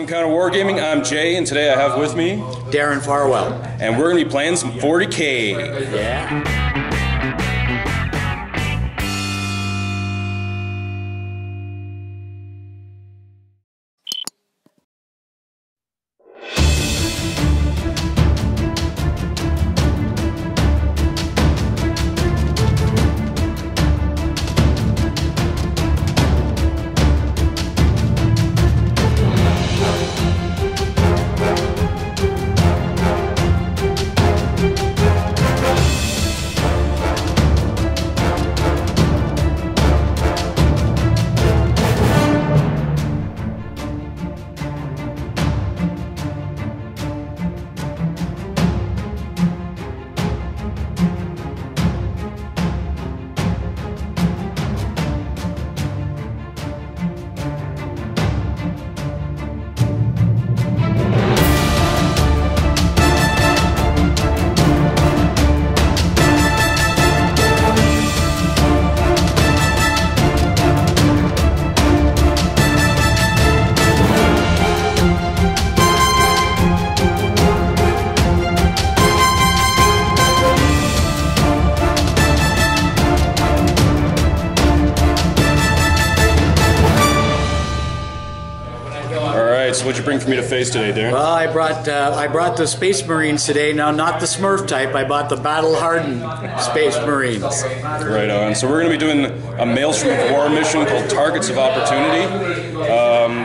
Encounter Wargaming, I'm Jay, and today I have with me Darren Farwell. And we're going to be playing some 40K. Yeah. So what'd you bring for me to face today, Darren? Well, I brought the Space Marines today. Now, not the Smurf type. I bought the battle-hardened Space Marines. Right on. So we're going to be doing a Maelstrom of War mission called Targets of Opportunity.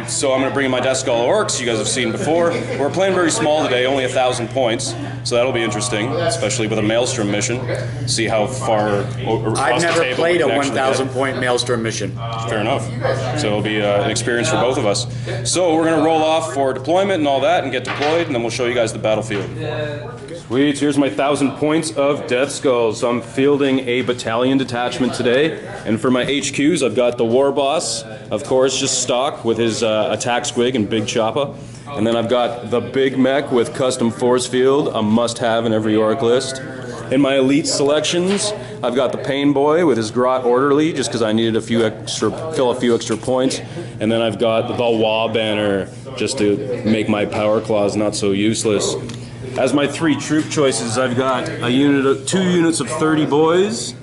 So I'm going to bring in my Deathskull orcs you guys have seen before. We're playing very small today, only 1,000 points. So that'll be interesting, especially with a Maelstrom mission. See how far I've never played a 1,000-point Maelstrom mission. Fair enough. So it'll be an experience for both of us. So we're going to roll off for deployment and all that and get deployed, and then we'll show you guys the battlefield. Sweet. Here's my 1,000 points of Deathskulls. So I'm fielding a battalion detachment today, and for my HQs I've got the War Boss, of course, just stock with his attack squig and big choppa. And then I've got the big mech with custom force field, a must-have in every orc list. In my elite selections, I've got the Pain Boy with his Grot Orderly, just because I needed fill a few extra points. And then I've got the Wah Banner, just to make my Power Claws not so useless. As my 3 troop choices, I've got a unit 2 units of 30 boys,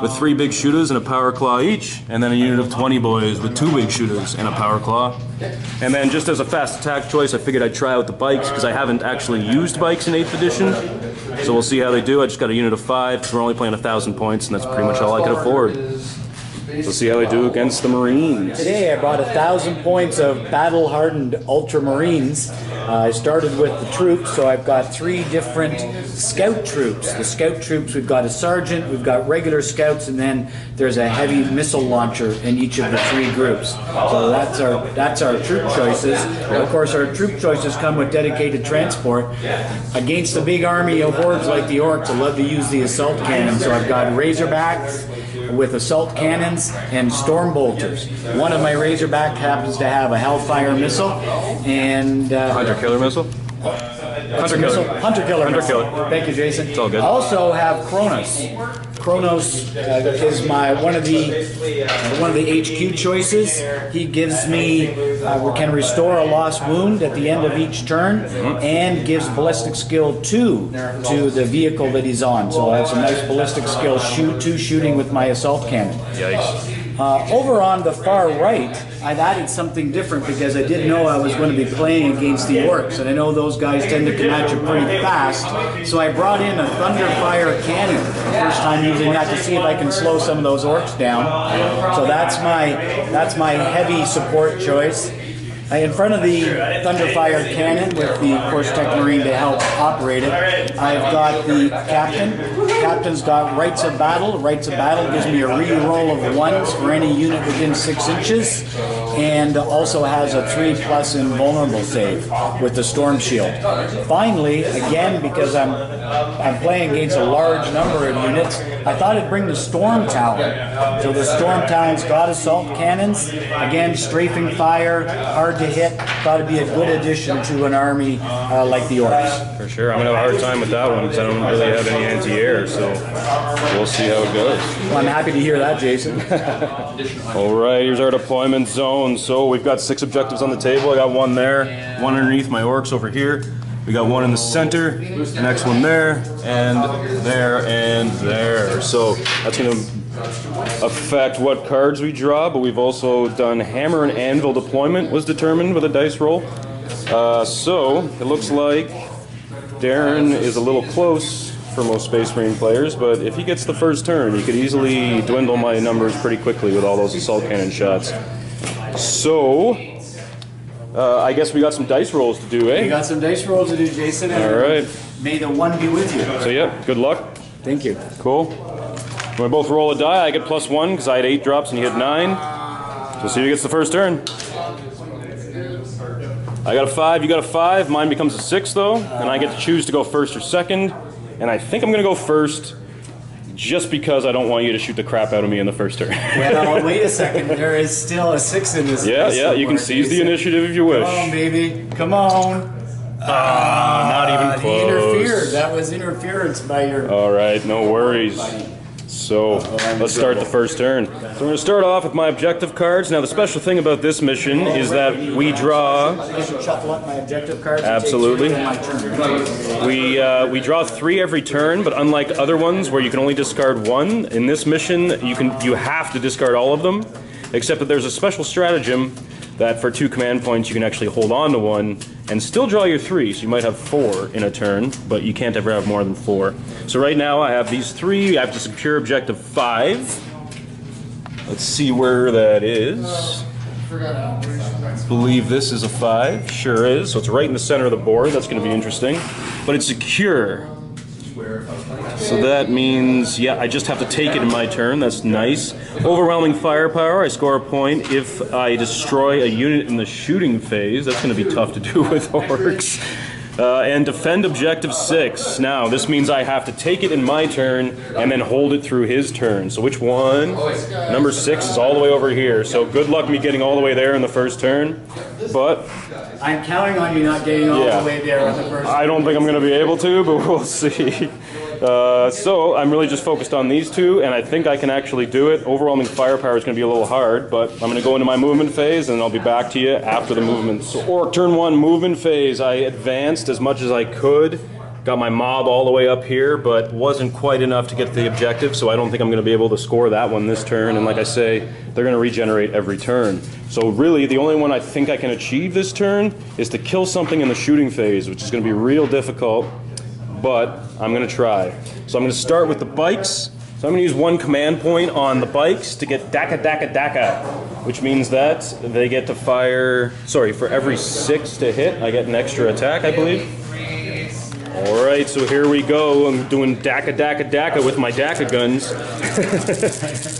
with 3 big shooters and a Power Claw each, and then a unit of 20 boys with 2 big shooters and a Power Claw. And then just as a fast attack choice, I figured I'd try out the bikes, because I haven't actually used bikes in 8th edition. So we'll see how they do. I just got a unit of 5, because we're only playing 1,000 points, and that's pretty much all I could afford. We'll see how they do against the Marines. Today I brought 1,000 points of battle-hardened Ultramarines. I started with the troops, so I've got 3 different scout troops. The scout troops, we've got a sergeant, we've got regular scouts, and then there's a heavy missile launcher in each of the 3 groups. So that's our troop choices. Of course, our troop choices come with dedicated transport. Against a big army of hordes like the orcs, I love to use the assault cannon. So I've got Razorbacks with assault cannons and storm bolters. One of my Razorback happens to have a Hellfire missile and Hunter Killer missile? Hunter Killer missile. Thank you, Jason. It's all good. I also have Kronos. Kronos is one of the HQ choices. He gives me can restore a lost wound at the end of each turn, and gives ballistic skill 2 to the vehicle that he's on. So I have some nice ballistic skill 2 shooting with my assault cannon. Yikes. Over on the far right, I've added something different because I didn't know I was going to be playing against the orcs, and I know those guys tend to come at you pretty fast. So I brought in a Thunderfire cannon, first time using that to see if I can slow some of those orcs down. So that's my heavy support choice. In front of the Thunderfire cannon, with the, of course, Tech Marine to help operate it, I've got the Captain. Captain's got Rights of Battle. Rights of Battle gives me a re-roll of 1s for any unit within 6 inches, and also has a 3+ invulnerable save with the Storm Shield. Finally, again, because I'm playing against a large number of units, I thought I'd bring the Storm Talon. So the Storm Talon's got assault cannons, again, strafing fire, hard to hit. Thought it'd be a good addition to an army like the orcs. For sure. I'm going to have a hard time with that one because I don't really have any anti-air, so we'll see how it goes. Well, I'm happy to hear that, Jason. Alright, here's our deployment zone. zone. So we've got 6 objectives on the table. I got one there, one underneath my orcs over here. We got one in the center, the next one there, and there, and there. So that's going to affect what cards we draw, but we've also done hammer and anvil deployment was determined with a dice roll. So it looks like Darren is a little close for most Space Marine players, but if he gets the first turn, he could easily dwindle my numbers pretty quickly with all those assault cannon shots. So, I guess we got some dice rolls to do, eh? We got some dice rolls to do, Jason. All right. May the one be with you. So yeah, good luck. Thank you. Cool. When we both roll a die, I get +1 because I had 8 drops and he had 9. So see who gets the first turn. I got a 5, you got a 5. Mine becomes a 6 though, and I get to choose to go first or second. And I think I'm going to go first, just because I don't want you to shoot the crap out of me in the first turn. Well, wait a second. There is still a 6 in this. Yeah, you can seize the initiative if you wish. Come on, baby. Come on. Not even close. He interfered. That was interference by your... All right, no worries. So, let's start the first turn. So we're going to start off with my objective cards. Now the special thing about this mission is that we draw... I should shuffle up my objective cards. Absolutely. And take 3 in my turn. We draw 3 every turn, but unlike other ones where you can only discard 1, in this mission you have to discard all of them, except that there's a special stratagem that for 2 command points you can actually hold on to 1 and still draw your 3, so you might have 4 in a turn, but you can't ever have more than 4. So right now I have these 3, I have to secure objective 5. Let's see where that is. I believe this is a 5, sure is, so it's right in the center of the board, that's going to be interesting. But it's secure. So that means, yeah, I just have to take it in my turn. That's nice. Overwhelming firepower. I score a point if I destroy a unit in the shooting phase. That's going to be tough to do with orcs. And defend objective 6. Now, this means I have to take it in my turn and then hold it through his turn. So which one? Number 6 is all the way over here. So good luck me getting all the way there in the first turn. But I'm counting on you not getting all the way there on the first turn. I don't think I'm going to be able to, but we'll see. So I'm really just focused on these 2, and I think I can actually do it. Overwhelming firepower is going to be a little hard, but I'm going to go into my movement phase, and I'll be back to you after the movement. So Orc turn 1 movement phase. I advanced as much as I could. Got my mob all the way up here, but wasn't quite enough to get the objective, so I don't think I'm going to be able to score that one this turn. And like I say, they're going to regenerate every turn. So really, the only one I think I can achieve this turn is to kill something in the shooting phase, which is going to be real difficult, but I'm going to try. So I'm going to start with the bikes. So I'm going to use 1 command point on the bikes to get Daka Daka Daka, which means that they get to fire, sorry, for every 6 to hit, I get an extra attack, I believe. Alright, so here we go. I'm doing Daka Daka Daka with my Daka guns.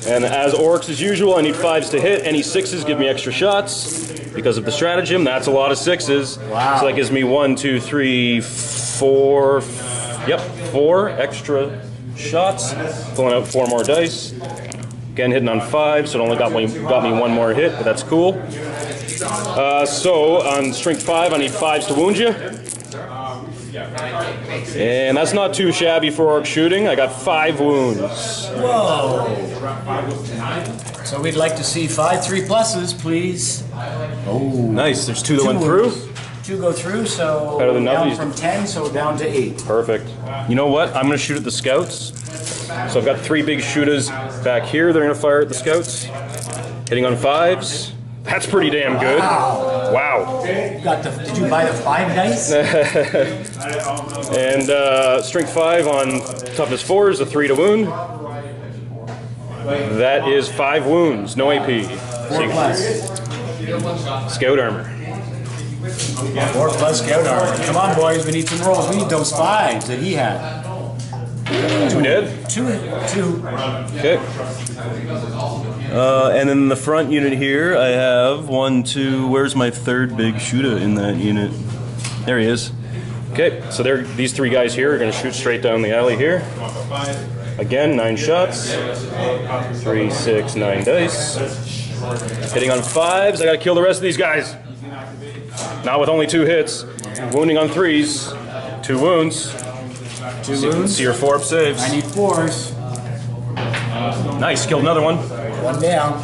And as orcs as usual, I need 5s to hit. Any 6s give me extra shots. Because of the stratagem, that's a lot of 6s. Wow. So that gives me 1, 2, 3, 4, yep, 4 extra shots. Pulling out 4 more dice. Again, hitting on 5, so it only got me 1 more hit, but that's cool. So on strength 5, I need 5s to wound you. And that's not too shabby for orc shooting. I got 5 wounds. Whoa! So we'd like to see 5 3+s, please. Oh, nice. There's 2 that went through. 2 go through, so better than down nothing. from 10, so down to 8. Perfect. You know what? I'm going to shoot at the scouts. So I've got 3 big shooters back here that are going to fire at the scouts. Hitting on 5s. That's pretty damn good. Wow. Did you buy the 5 dice? And strength 5 on toughness 4 is a 3 to wound. That is 5 wounds, no AP. 4+. Scout armor. 4+ scout armor. Come on, boys, we need some rolls. We need those 5s that he had. 2 dead? 2. Okay. And then the front unit here, I have 1, 2. Where's my 3rd big shooter in that unit? There he is. Okay, so these 3 guys here are going to shoot straight down the alley here. Again, 9 shots. 3, 6, 9 dice. Hitting on 5s. I got to kill the rest of these guys. Not with only 2 hits. Wounding on 3s. 2 wounds. 2 wounds. See your 4 up saves. I need 4s. Nice, killed another one. 1 down.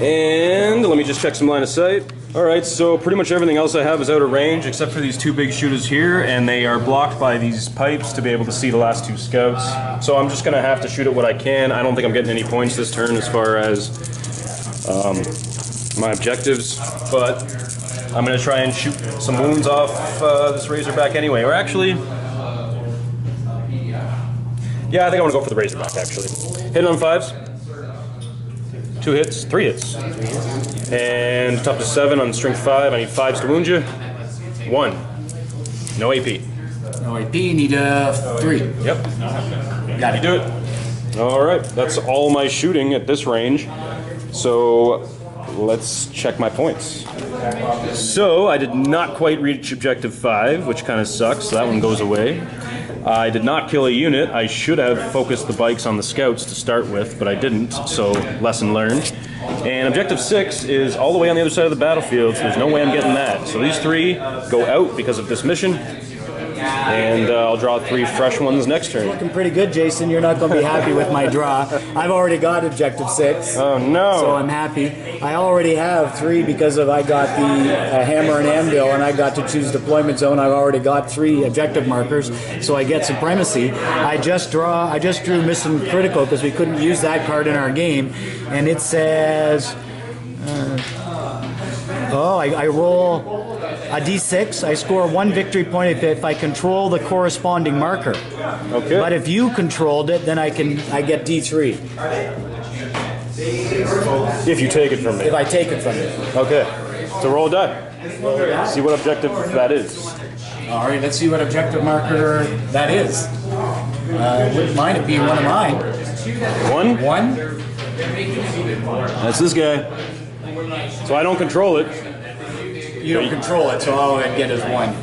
And let me just check some line of sight. Alright, so pretty much everything else I have is out of range except for these two big shooters here, and they are blocked by these pipes to be able to see the last two scouts. So I'm just going to have to shoot at what I can. I don't think I'm getting any points this turn as far as my objectives, but I'm going to try and shoot some wounds off this Razorback anyway. Or actually, yeah, I think I want to go for the Razorback actually. Hitting on 5s. 2 hits, 3 hits. And toughness 7 on strength 5. I need 5s to wound you. 1. No AP. No AP, need a 3. Yep. Got it. You do it. Alright, that's all my shooting at this range. So let's check my points. So I did not quite reach objective 5, which kind of sucks, so that one goes away. I did not kill a unit. I should have focused the bikes on the scouts to start with, but I didn't, so lesson learned. And objective 6 is all the way on the other side of the battlefield, so there's no way I'm getting that. So these 3 go out because of this mission, and I'll draw 3 fresh ones next turn. Looking pretty good, Jason. You're not going to be happy with my draw. I've already got objective 6. Oh no! So I'm happy. I already have 3 because of I got the hammer and anvil, and I got to choose deployment zone. I've already got 3 objective markers, so I get supremacy. I just drew mission critical because we couldn't use that card in our game, and it says, I roll a d6. I score 1 victory point if I control the corresponding marker. Okay. But if you controlled it, then I get d3. If you take it from me. If I take it from you. Okay. So roll a die. See what objective that is. All right, let's see what objective marker that is. Wouldn't mind it being one of mine. 1? 1? That's this guy. So I don't control it. You don't control it, so all I get is 1.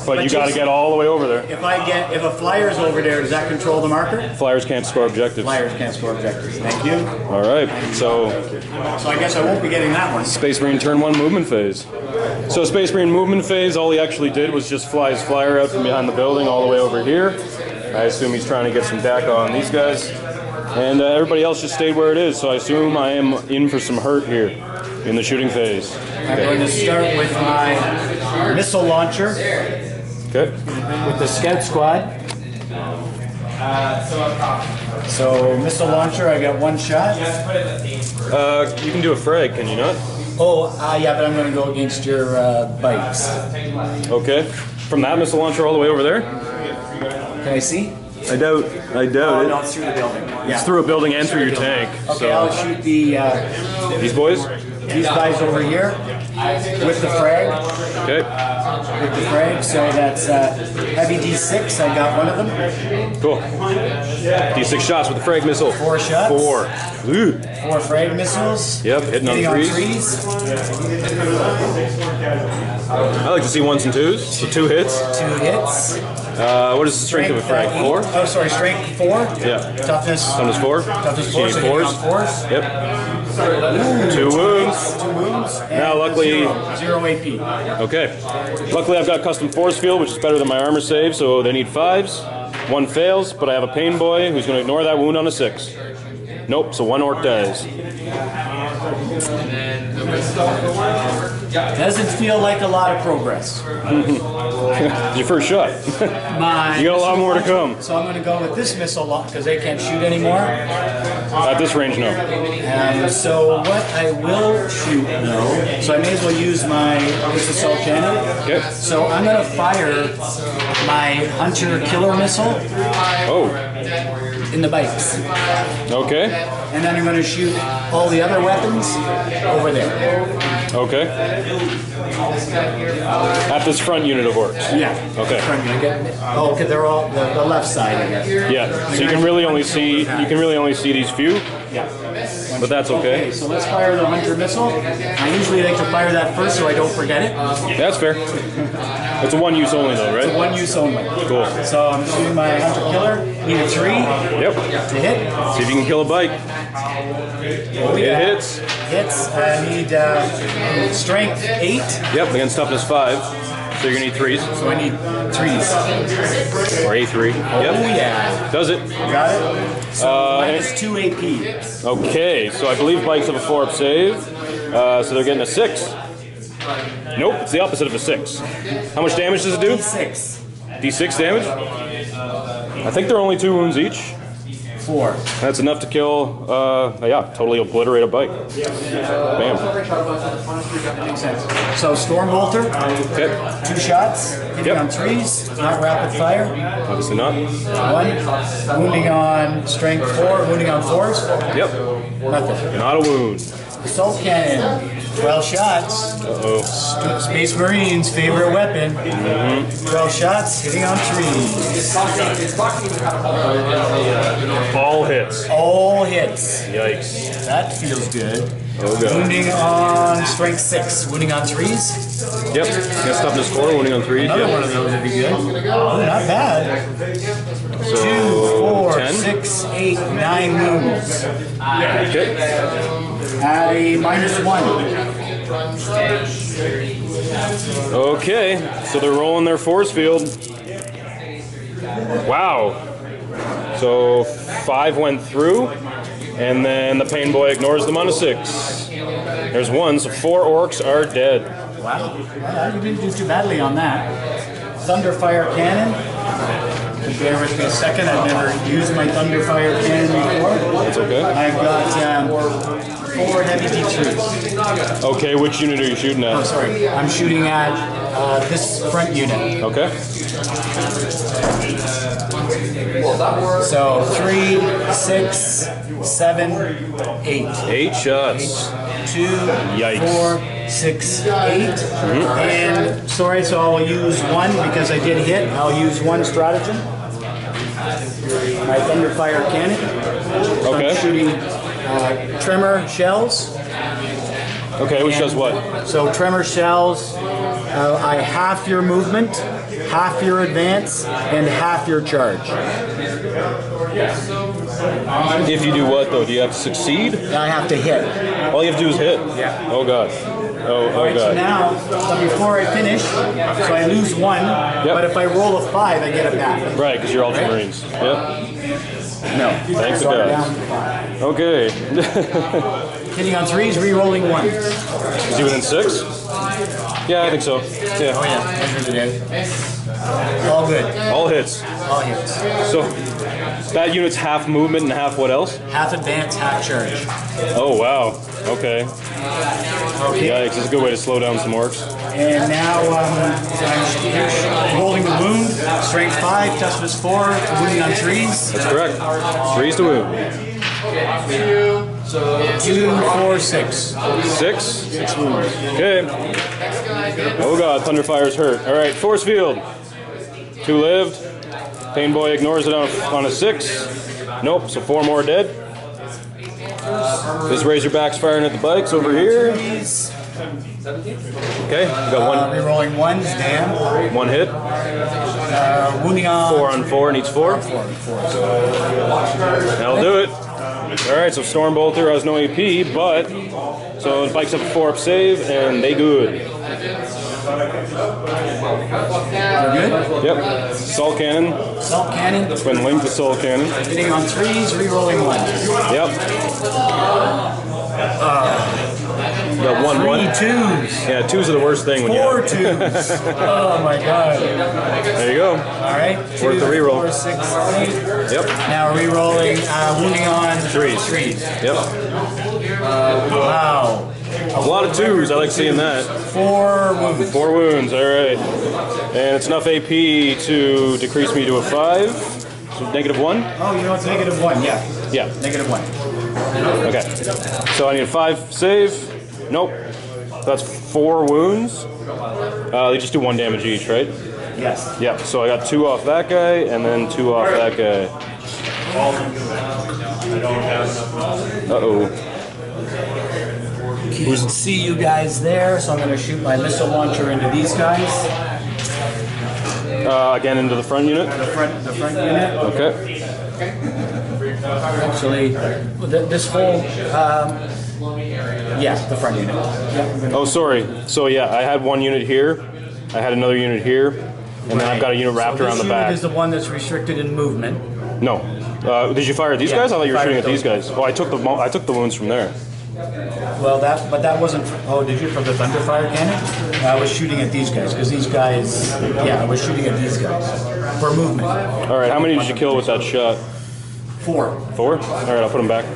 But you got to get all the way over there. If a flyer's over there, does that control the marker? Flyers can't score objectives. Flyers can't score objectives. Thank you. All right. So I guess I won't be getting that one. Space Marine turn 1 movement phase. So Space Marine movement phase, all he actually did was just fly his flyer out from behind the building all the way over here. I assume he's trying to get some DACA on these guys. And everybody else just stayed where it is, so I assume I am in for some hurt here in the shooting phase. I'm going to start with my missile launcher. Okay. With the scout squad. So missile launcher, I got 1 shot. You can do a frag, can you not? Oh, yeah, but I'm going to go against your bikes. Okay. From that missile launcher all the way over there? Can I see? I doubt Oh, it. no, it's through the building. Yeah. It's through a building and through your tank. Okay, So I'll shoot these boys? these guys over here with the frag. Okay. With the frag, so that's heavy D6. I got 1 of them. Cool. D6 shots with the frag missile. 4 shots. 4. Ooh. 4 frag missiles. Yep, hitting on threes. I like to see 1s and 2s. So 2 hits. 2 hits. What is the strength of a frag? 4? Oh, sorry, strength 4. Yeah. Toughness 4? Toughness 4. You So need 4s? 4s. Yep. 2 wounds. 2 wounds. And Now, luckily, 0 AP. okay. Luckily, I've got custom force field, which is better than my armor save, so they need 5s. 1 fails, but I have a pain boy who's going to ignore that wound on a 6. Nope, so 1 orc dies. Doesn't feel like a lot of progress. Your first shot. You got a lot more to come. So I'm going to go with this missile launch because they can't shoot anymore. At this range, no. So what I will shoot though, so I may as well use my assault cannon. Okay. So I'm going to fire my Hunter killer missile Oh. in the bikes. Okay. And then I'm going to shoot all the other weapons over there. Okay. At this front unit of orcs. Yeah. Okay. Oh, okay, they're all the left side, I guess. Yeah. So you can really only see these few. Yeah. But that's okay. So let's fire the Hunter missile. I usually like to fire that first so I don't forget it. That's fair. It's a 1 use only though, right? It's 1 use only. Cool. So I'm shooting my Hunter killer. Need a 3. Yep. To hit. See if you can kill a bike. It hits. Hits. I need strength 8. Yep, against toughness 5. So you're gonna need 3s. So I need 3s. Or A3. Yep. Oh yeah. Does it? Got it? So minus 2 AP. Okay, so I believe bikes have a 4-up save. So they're getting a 6. Nope, it's the opposite of a 6. How much damage does it do? D6. D6 damage? I think they're only 2 wounds each. 4. That's enough to kill, yeah, totally obliterate a bike. Bam. Makes sense. So Storm Bolter, Okay. 2 shots, hitting on 3s, not rapid fire. Obviously not. 1, wounding on strength 4, wounding on 4s. Yep. Nothing. Not a wound. Assault Cannon, 12 shots. Uh-oh. Space Marines' favorite weapon. 12 shots, hitting on 3s. All hits. All hits. Yikes. That feels good. Oh god. Wounding on strength 6, wounding on 3s. Yep. Got toughness 4, wounding on 3s. Another Yep. one of those would be good. Oh, not bad. So, 2, 4, 10. 6, 8, 9 wounds. Okay. At a minus 1. Okay, so they're rolling their force field. Wow. So 5 went through, and then the pain boy ignores them on a 6. There's 1, so 4 orcs are dead. Wow. Well, you didn't do too badly on that. Thunderfire Cannon. Bear with me a second, I've never used my Thunderfire Cannon before. That's okay. I've got 4 heavy D3s. Okay, which unit are you shooting Oh, at? sorry. I'm shooting at this front unit. Okay. So 3, 6, 7, 8. 8 shots. 2, Yikes. 4, 6, 8. And sorry, so I'll use 1 because I did hit. I'll use 1 stratagem. My Thunderfire Cannon. So Okay. I'm shooting tremor shells. Okay, which does what? So tremor shells, I half your movement, half your advance, and half your charge. If you do what though? Do you have to succeed? I have to hit. All you have to do is hit. Yeah. Oh god. Oh So god. now, so before I finish, so I lose 1, but if I roll a 5, I get it back. Right, because you're Ultramarines. Yep. No. Thanks So to I'm God. down to 5. Okay. Hitting on 3s, re-rolling 1. Is he within 6? Yeah, I think so. Yeah. Oh yeah, that's really good. All good. All hits. All hits. So that unit's half movement and half what else? Half advance, half charge. Oh wow. Okay. Okay. Yikes, this is a good way to slow down some orcs. And now I'm rolling the wound. Strength 5, toughness 4, wounding on 3s. That's correct. 3's to wound. 2, 4, 6. 6. 6 wounds. Okay. Oh god, Thunderfire's hurt. Alright, force field. 2 lived. Pain boy ignores it on a 6. Nope, so 4 more dead. This Razorback's firing at the bikes over here. Okay, we got Rerolling 1s, damn. 1 hit. Wounding on 4 on 4 needs 4. That'll do it. Alright, so Storm Bolter has no AP, but so the bikes have a 4-up save and they good. Good. Yep. Assault Cannon. Assault Cannon. It's been linked to Assault Cannon. Hitting on 3s, rerolling 1. Yep. Got 1 1. 3 2s. Yeah, 2s are the worst thing when you 4 have. 2s. Oh my god. There you go. Alright. Worth the reroll. 4, 6, 8. Yep. Now rerolling, wounding on 3s. 3s. Yep. Wow. A lot of 2s. I like seeing that. 4 wounds. 4 wounds. All right. And it's enough AP to decrease me to a 5. So -1. Oh, you know it's -1. Yeah. Yeah. -1. Okay. So I need a 5 save. Nope. That's 4 wounds. They just do 1 damage each, right? Yes. Yep. So I got 2 off that guy, and then 2 off that guy. Uh-oh. Can't see you guys there, so I'm going to shoot my missile launcher into these guys. Again into the front unit. The front unit. Okay. Actually, this whole, yeah, the front unit. Yeah, Oh, sorry. So yeah, I had 1 unit here. I had another unit here, and then I've got a unit wrapped around the back. This unit is the one that's restricted in movement. No. Did you fire at these guys? I thought you were shooting at these guys. Oh, I took the wounds from there. Well, that wasn't. Oh, did you from the Thunderfire cannon? I was shooting at these guys because these guys. Yeah, I was shooting at these guys for movement. All right. How many did you kill with that shot? 4. 4? All right. I'll put them back.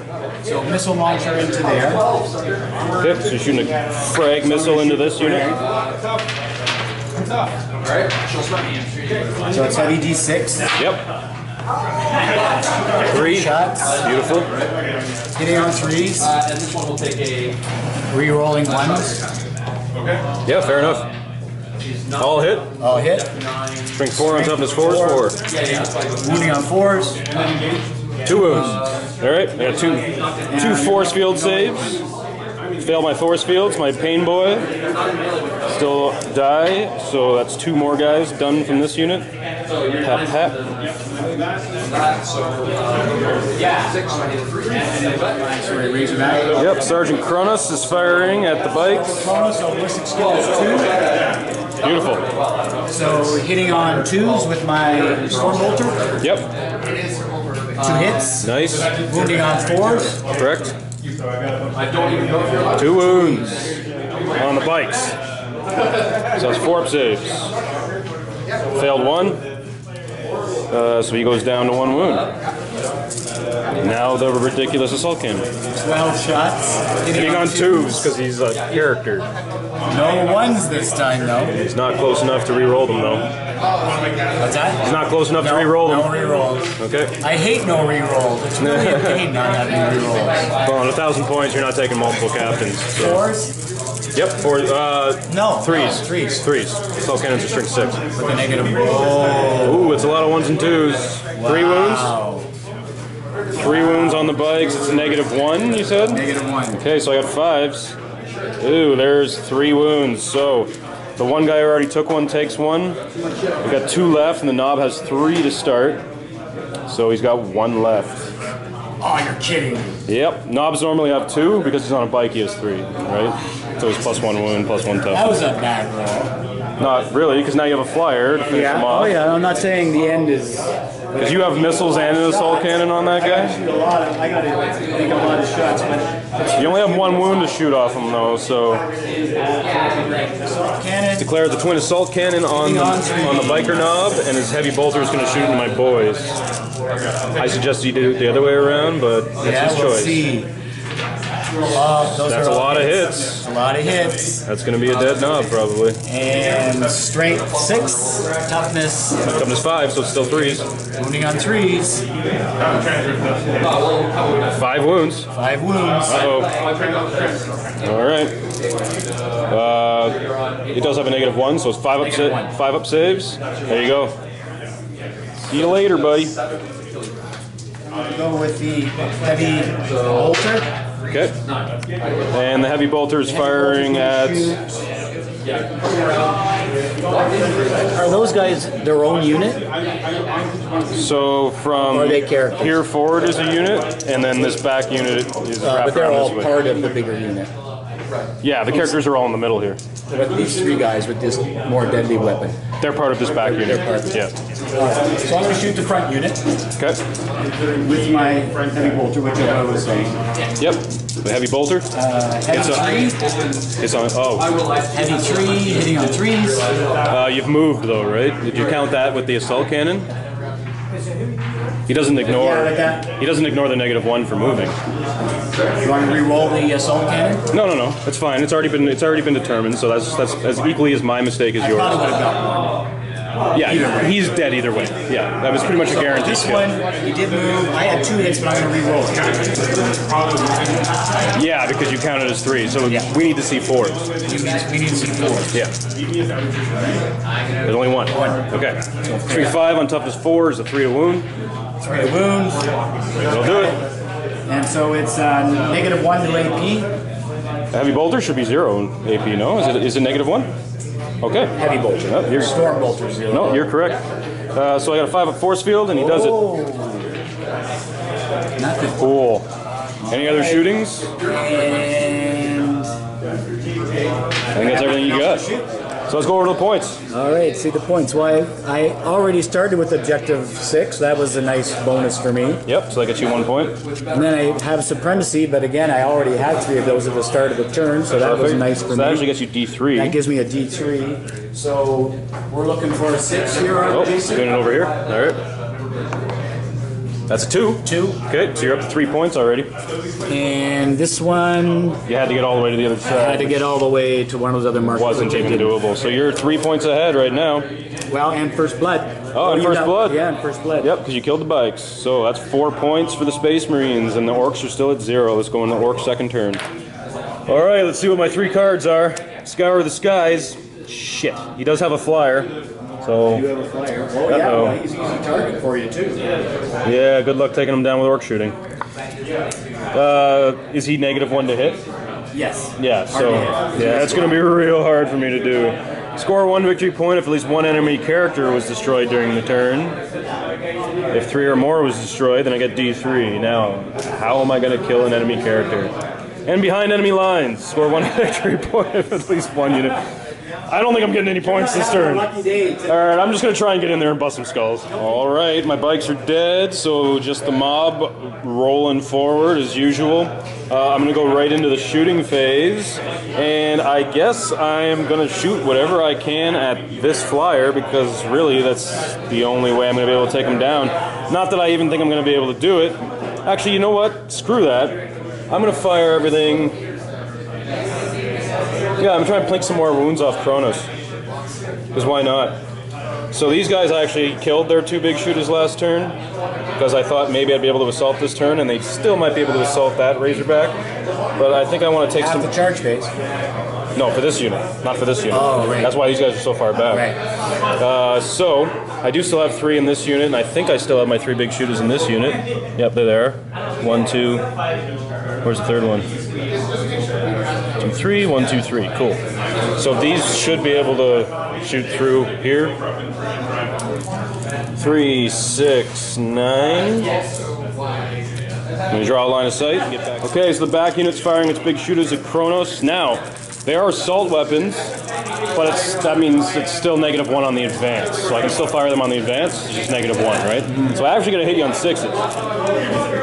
So missile launcher into there. Okay. So you're shooting a frag missile into this unit. So it's heavy D6. Yep. 3 shots. Beautiful. Hitting on 3s. And this one will take a... Re-rolling 1s. Yeah, fair enough. All hit. All hit. Strength 4 on toughness 4 is 4. Wounding on 4s. 2 wounds. All right. I got two force field saves. Failed my force fields. My pain boy still die. So that's 2 more guys done from this unit. Pap pap. Yep, Sergeant Kronos is firing at the bikes. Kronos, ballistic skill is 2. Beautiful. So hitting on 2s with my Stormbolter. Yep. 2 hits. Nice. Wounding on 4s. Correct. 2 wounds on the bikes. So that's 4 up saves. Failed 1. So he goes down to 1 wound. Now the ridiculous assault cannon. 12 shots. Hitting on 2s because he's a character. No 1s this time though. He's not close enough to re-roll them though. What's that? He's not close enough to re-roll them. No re-rolls. Okay. I hate no re-rolls. It's really a pain not having re-rolls. Well, on 1,000 points, you're not taking multiple captains. So. 4s? Yep. 4. No. 3s. 3s. 3s. Assault cannons are strength 6. With a negative. Whoa. Ooh, it's a lot of 1s and 2s. 3 wounds. 3 wounds on the bikes. It's a -1, you said? -1. Okay, so I got 5s. Ooh, there's 3 wounds. So the one guy who already took 1 takes 1. We got 2 left, and the knob has 3 to start. So he's got 1 left. Oh, you're kidding me. Yep. Knobs normally have 2 because he's on a bike. He has 3, right? So he's +1 wound, +1 tough. That was a bad roll. Not really, because now you have a flyer to finish him off. Oh yeah, I'm not saying the end is... Because you have missiles and an assault cannon on that guy. I gotta make a lot of shots, but... You only have 1 wound to shoot off him though, so... Cannon. Declare the twin assault cannon on the biker knob, and his heavy bolter is going to shoot into my boys. I suggest you do it the other way around, but that's his choice. See. That's a lot of hits. A lot of hits. That's going to be a dead knob, probably. And strength 6, toughness. Toughness 5, so it's still 3s. Wounding on 3s. 5 wounds. 5 wounds. Uh-oh. All right. It does have a -1, so it's 5 up saves. There you go. See you later, buddy. I'll go with the heavy bolter. Okay. And the heavy bolter is firing at... Are those guys their own unit? So from Or are they characters? here forward is a unit, and then this back unit is wrapped But they're around all this way. part of the bigger unit. Yeah, the characters are all in the middle here. But these 3 guys with this more deadly weapon. They're part of this back unit. They're part of it. Yeah. So I'm going to shoot the front unit Okay. with my heavy bolter, which I was saying. Yep. The heavy bolter. Heavy 3, It's on. Oh. heavy 3, hitting on 3s. You've moved though, right? Did you count that with the assault cannon? He doesn't ignore. Yeah, like that. He doesn't ignore the -1 for moving. You want to re-roll the assault cannon? No. It's fine. It's already been determined. So that's as equally as my mistake as I yours. probably would have got 1. Yeah, he's dead either way. Yeah, that was pretty much a guarantee. This one, he did move. I had 2 hits, but I'm going to re-roll it. Yeah, because you counted as 3. So we need to see 4s. We need to see 4. Yeah. There's only 1. Okay. 3-5 on toughness 4 is a 3 to wound. 3 wounds. That'll do it. And so it's -1 to AP. The heavy bolter should be 0 in AP. No, is it -1? Okay. Heavy bolter. No, you're, Storm bolter 0. no, you're correct. So I got a 5 up force field, and he does it. Nothing. Cool. Any other shootings? And I think that's everything you got. So let's go over to the points. All right, see the points. Well, I already started with objective 6. That was a nice bonus for me. Yep, so that gets you 1 point. And then I have supremacy, but again, I already had 3 of those at the start of the turn, so that was nice for me. So that actually gets you D3. That gives me a D3. So we're looking for a 6 here, Oh, Jason? doing it over here. All right. That's a 2. 2. Okay, so you're up to 3 points already. And this one, You had to get all the way to the other I side. had to get all the way to one of those other markers. Wasn't even doable. So you're 3 points ahead right now. Well, and first blood. Oh, and first blood. Yeah, and first blood. Yep, because you killed the bikes. So that's 4 points for the Space Marines, and the Orcs are still at 0. Let's go in the Orc second turn. All right, let's see what my 3 cards are. Scour the Skies. Shit, he does have a flyer. So, You have a flyer. Oh, yeah, well, he's an easy target for you, too. yeah, good luck taking him down with Orc shooting. Is he -1 to hit? Yes. Yeah, so yeah, it's going to be real hard for me to do. Score 1 victory point if at least 1 enemy character was destroyed during the turn. If 3 or more was destroyed, then I get D3. Now, how am I going to kill an enemy character? And behind enemy lines, score 1 victory point if at least 1 unit. I don't think I'm getting any points this turn. Lucky day. Alright, I'm just going to try and get in there and bust some skulls. Alright, my bikes are dead, so just the mob rolling forward as usual. I'm going to go right into the shooting phase, and I guess I'm going to shoot whatever I can at this flyer, because really that's the only way I'm going to be able to take him down. Not that I even think I'm going to be able to do it. Actually, you know what? Screw that. I'm going to fire everything. Yeah, I'm trying to plink some more wounds off Kronos. Because why not? So these guys actually killed their 2 big shooters last turn, because I thought maybe I'd be able to assault this turn, and they still might be able to assault that Razorback. But I think I want to take some... the charge phase. No, for this unit, not for this unit. Oh, right. That's why these guys are so far back. Right. So, I do still have 3 in this unit, and I think I still have my 3 big shooters in this unit. Yep, they're there. 1, 2... Where's the third one? 2, 3, 1, 2, 3. Cool. So these should be able to shoot through here. 3, 6, 9. Let me draw a line of sight. Get back. Okay, so the back unit's firing its big shooters at Kronos. Now, they are assault weapons, but that means it's still -1 on the advance. So I can still fire them on the advance. It's just -1, right? So I actually got to hit you on 6s,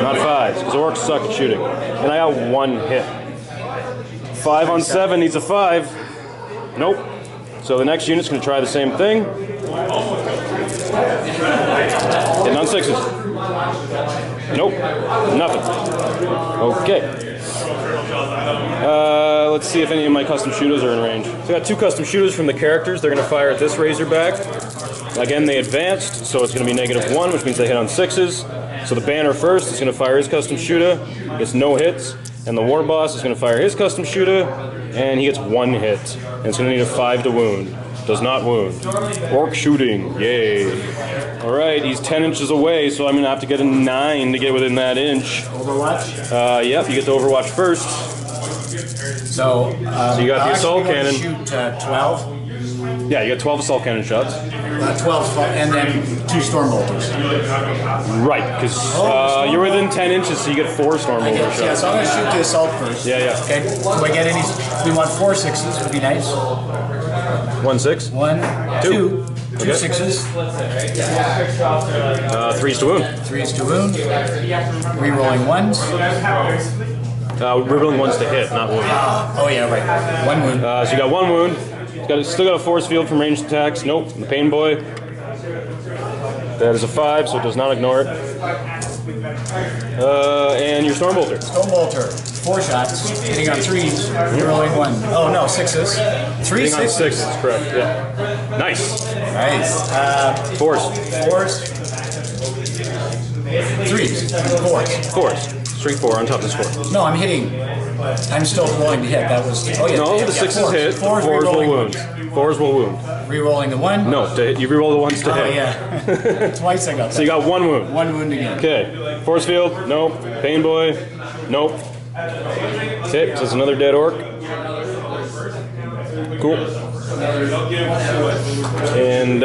not 5s, because Orcs suck at shooting. And I got 1 hit. 5 on 7 needs a 5. Nope. So the next unit's going to try the same thing. Hitting on 6s. Nope. Nothing. Okay. Let's see if any of my custom shooters are in range. So I got 2 custom shooters from the characters. They're going to fire at this Razorback. Again, they advanced, so it's going to be -1, which means they hit on 6s. So the Banner first is going to fire his custom shooter, gets no hits, and the War Boss is going to fire his custom shooter, and he gets 1 hit. And it's going to need a 5 to wound. Does not wound. Orc shooting, yay. Alright, he's 10 inches away, so I'm going to have to get a 9 to get within that inch. Overwatch? Yep, you get to Overwatch first. So you got the assault cannon. Shoot 12. Yeah, you got 12 assault cannon shots. 12, and then 2 storm bolters. Right, because you're within 10 inches, so you get 4 storm bolter shots. Yeah, so I'm going to shoot the assault first. Yeah, yeah. Okay, do I get any? We want 4 6s, would be nice. 1 6. 1, 2. 2 Okay. 6s. 3s to wound. 3s to wound. Rerolling 1s. We're rolling 1s to hit, not wound. Oh yeah, right. 1 wound. So you got 1 wound. Still got a force field from ranged attacks. Nope. The Pain Boy. That is a 5, so it does not ignore it. And your Storm Bolter. Storm bolter. 4 shots. Hitting on 3s. Rerolling 1. Oh no, 6s. 3 Hitting on 6s. 6, that's correct. Yeah. Nice. Nice. 4s. 4s. 3s. 4s. 4s. Straight 4 on top of the score. No, I'm hitting. I'm still rolling to hit. That was. Oh yeah. No, the 6s hit. 4s will wound. 4s will wound. Rerolling the 1. No, to hit. You reroll the 1s to hit. Oh yeah. Twice I got that. So you got 1 wound. 1 wound again. Okay. Force field. Nope. Pain Boy. Nope. Okay, so it's another dead orc. Cool. And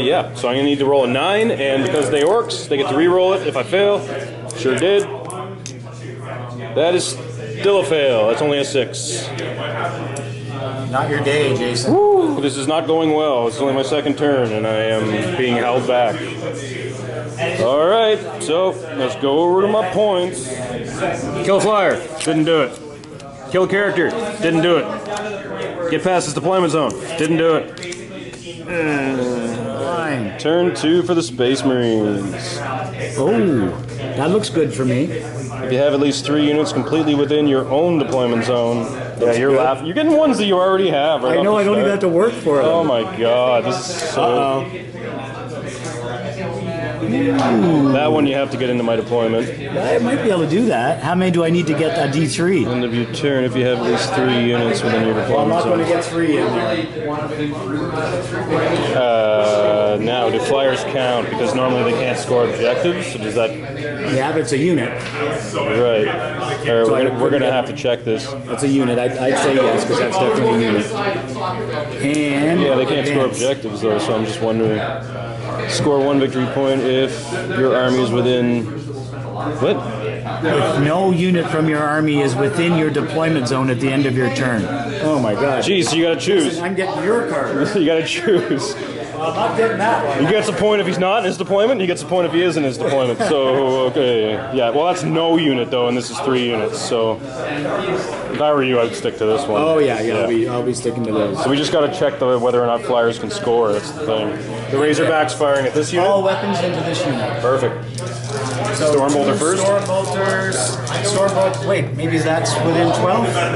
yeah, so I'm gonna need to roll a 9, and because they orcs, they get to re-roll it if I fail. Sure did. That is still a fail. That's only a 6. Not your day, Jason. Woo. this is not going well. It's only my second turn, and I am being held back. Alright, so let's go over to my points. Kill a flyer. Didn't do it. Kill a character. Didn't do it. Get past this deployment zone. Didn't do it. Fine. Turn 2 for the Space Marines. Oh, that looks good for me. If you have at least 3 units completely within your own deployment zone, yeah, you're laughing. You're getting ones that you already have. Right I know, I don't even have to work for them. Oh my god, this is so... That one you have to get into my deployment. I might be able to do that. How many do I need to get a D3? End of your turn if you have at least 3 units within your deployment I'm not zone. going to get 3 in there. Now, do flyers count? Because normally they can't score objectives, so does that... Yeah, but it's a unit. Right. We're going to have to check this. That's a unit. I'd say yes, because that's definitely a unit. And... Yeah, they can't score objectives, though, so I'm just wondering. Score 1 victory point if your army is within... What? If no unit from your army is within your deployment zone at the end of your turn. Oh my god. Jeez, you gotta choose. I'm getting your card. You gotta choose. I'm not getting that one. He gets a point if he's not in his deployment, he gets a point if he is in his deployment. So, okay. Yeah, well, that's no unit, though, and this is 3 units, so... If I were you, I'd stick to this one. Oh, yeah. I'll be sticking to those. So we just gotta check whether or not flyers can score, that's the thing. The Razorback's firing at this unit? All weapons into this unit. Perfect. So Stormbolter first? Stormbolter. Wait, maybe that's within 12? Is that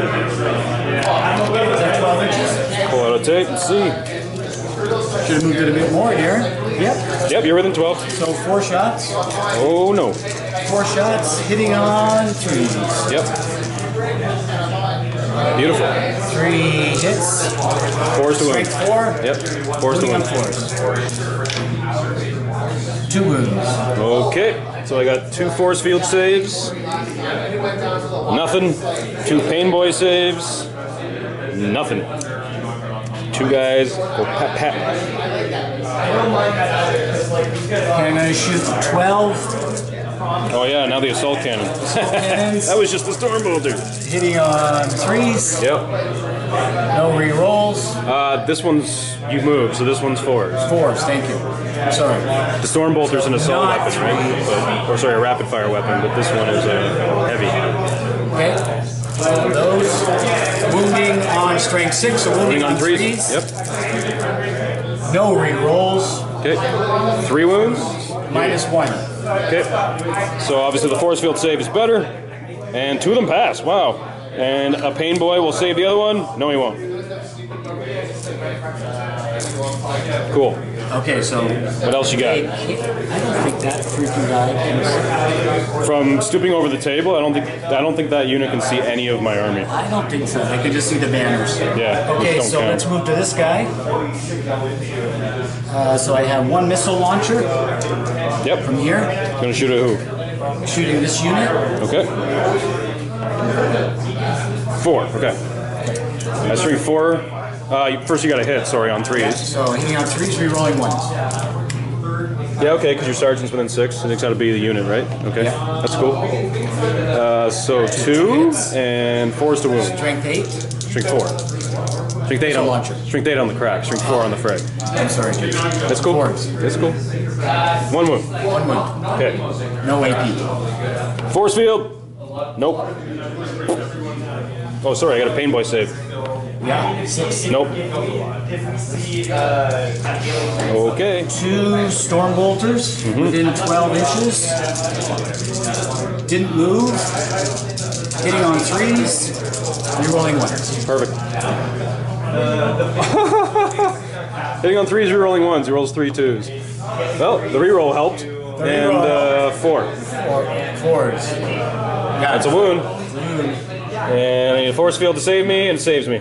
12 inches? Pull out a tape and see. Should have moved it a bit more here. Yep. Yep, you're within 12. So 4 shots. Oh, no. 4 shots, hitting on 3s. Yep. Beautiful. 3 hits. 4's to win. Strength 4. Yep. 4's to win. 2 wounds. Okay. So I got 2 force field saves. Nothing. 2 pain boy saves. Nothing. 2 guys go pat pat. Okay, I'm going to shoot 12. Oh yeah, now the assault cannon. That was just the Stormbolter. Hitting on 3s. Yep. No re-rolls. This one's, you moved, so this one's 4s. 4s, thank you. Sorry. The Stormbolter's an assault Not weapon, right? Or sorry, a rapid fire weapon, but this one is heavy. Okay. So those wounding on strength 6, so wounding on 3s. Yep. No re-rolls. Okay. 3 wounds. -1. Okay. So obviously the force field save is better. And 2 of them pass. Wow. And a pain boy will save the other one? No, he won't. Cool. Okay, so What else you got? I don't think that freaking guy can. From stooping over the table, I don't think that unit can see any of my army. I don't think so. I can just see the banners. Yeah. Okay, don't so count. let's move to this guy. So I have 1 missile launcher Yep. from here, Gonna shoot at who? shooting this unit. Okay. 4. Okay. That's 3, 4. First you got to hit. Sorry, on 3s. So hitting on 3s, re-rolling 1s. Yeah. Okay. Because your sergeant's within 6, and it's got to be the unit, right? Okay. Yeah. That's cool. So 2 and 4's to wound. Strength 8. Strength 4. Strength 8 on launcher. Strength 8 on the crack. Strength 4 on the frag. I'm sorry, Jake. That's cool. 4s. That's cool. 1 wound. 1 wound. Okay. No AP. Force field. Nope. Oh, sorry. I got a pain boy save. Yeah, 6. Nope. Okay. 2 Stormbolters within 12 inches. Didn't move. Hitting on 3s. Rerolling 1s. Perfect. Hitting on 3s, rerolling 1s. He rolls 3 2s. Well, the reroll helped. And 4. 4s. That's a wound. And I need a force field to save me, and it saves me.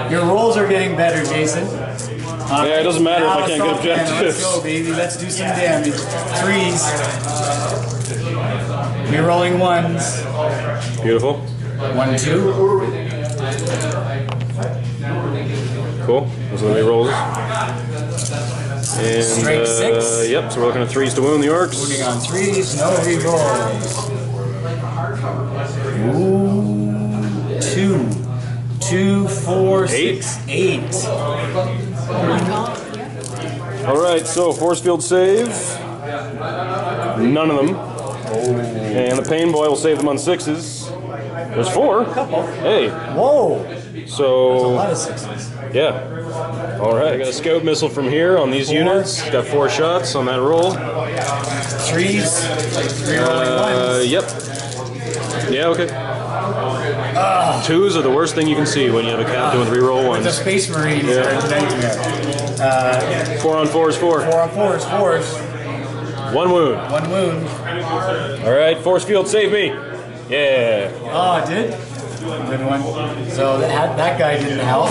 Your rolls are getting better, Jason. Yeah, it doesn't matter if I can't get objectives. Let's go, baby. Let's do some damage. 3s. Rerolling 1s. Beautiful. 1, 2. Cool. Those are the rerolls. And, Strength 6. Yep, so we're looking at 3s to wound the orcs. Wounding on 3s. No rerolls. Ooh. 2. 2, 4, 6, 8. All right, so force field save. None of them. And the pain boy will save them on 6s. There's 4. Hey. Whoa. So. That's a lot of 6s. Yeah. All right. I got a scout missile from here on these units. Got 4 shots on that roll. 3s. 3 rolling 1s. Yep. Yeah. Okay. 2s are the worst thing you can see when you have a captain with reroll 1s. The Space Marines are a nightmare. 4 on 4 is 4. 4 on 4 is 4s. 1 wound. 1 wound. All right. Force field, save me. Yeah. Oh, it did? Good one. So that guy didn't help.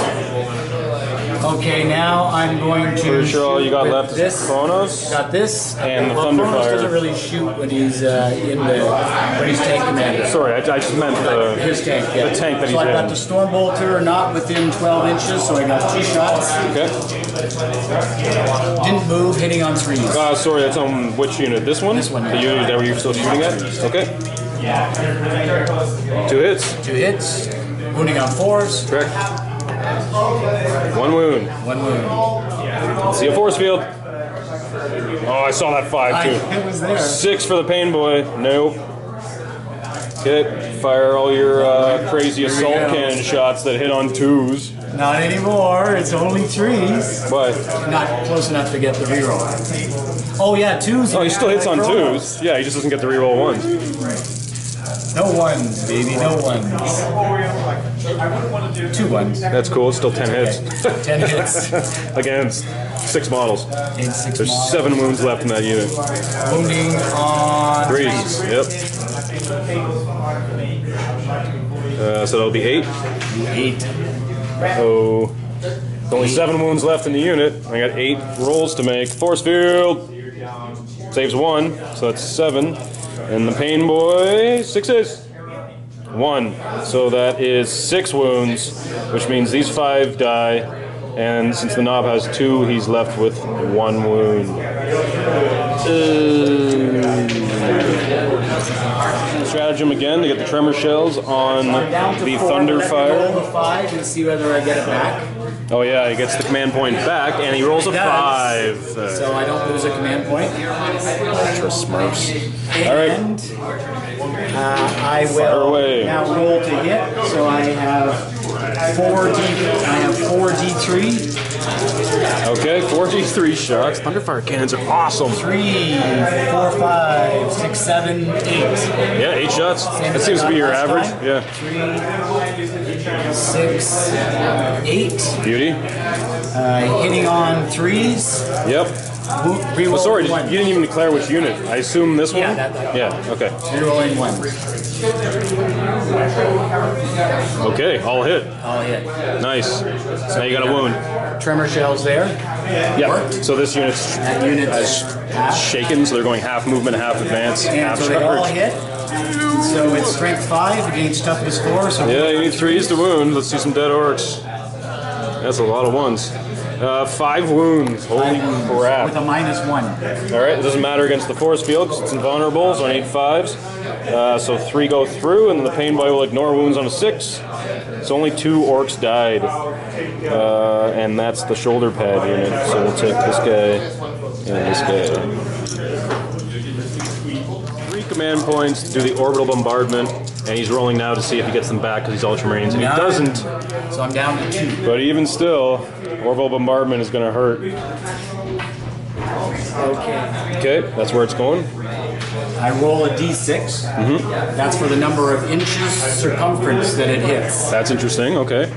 Okay, now I'm going to. Pretty sure all you got left is this. Chronos. Got this. And the Chronos Thunderfire. doesn't really shoot when he's when he's tank commander. Sorry, I just meant his tank. Yeah. the tank that he's so I got in. the Stormbolter not within 12 inches, so I got 2 shots. Okay. Didn't move, hitting on 3s. Sorry, that's on which unit? This one? This one. The unit that you're still shooting at? Okay. 2 hits. 2 hits. Wounding on 4s. Correct. 1 wound. 1 wound. See a force field. Oh, I saw that 5 too. It was there. 6 for the pain boy. Nope. Okay. Fire all your crazy assault cannon shots that hit on 2s. Not anymore. It's only 3s. But Not close enough to get the reroll. Oh yeah, 2s. oh, he still hits on 2s. Yeah, he just doesn't get the reroll 1s. No 1s, baby. No 1s. 2 1s. That's cool. It's still 10 hits. 10 hits. Against 6 models. In 6 There's models. 7 wounds left in that unit. Wounding on 3s. Yep. So that'll be 8. 8. Oh, there's only 7 wounds left in the unit. I got 8 rolls to make. Force field saves 1, so that's 7. And the pain boy 6s. 1. So that is 6 wounds, which means these 5 die. And since the knob has 2, he's left with 1 wound. Stratagem again to get the tremor shells on the Thunderfire. Roll a 5 and see whether I get it back. Oh yeah, he gets the command point back, and he rolls a 5. So I don't lose a command point. Ultra Smurfs. And I will now roll to hit. So I have 4d3. Okay, 4d3 shots. Thunderfire cannons are awesome. 3, 4, 5, 6, 7, 8. Yeah, 8 shots. That seems to be your average. Yeah. 3, 6, 8. Beauty. Hitting on 3s. Yep. Oh, sorry, you didn't even declare which unit. I assume this one? Yeah, okay. Rerolling 1. Okay, all hit. All hit. Nice. Now you got a wound. Tremor shells there. Yeah. So this unit's That unit is shaken, so they're going half movement, half advance, and half so they all charge. hit. So it's strength 5 against toughness 4. So Yeah, you need 3s to wound. Let's see some dead orcs. That's a lot of 1s. 5 wounds. Holy crap. with a -1. Alright, it doesn't matter against the force field because it's invulnerable, so I need 5s. So 3 go through, and the pain boy will ignore wounds on a 6. So only 2 orcs died. And that's the shoulder pad unit. So we'll take this guy and this guy. 3 command points to do the orbital bombardment, and he's rolling now to see if he gets them back because he's Ultramarines. And he doesn't. So I'm down to 2. But even still, orbital bombardment is going to hurt. Okay, that's where it's going. I roll a d6. That's for the number of inches circumference that it hits. That's interesting. Okay.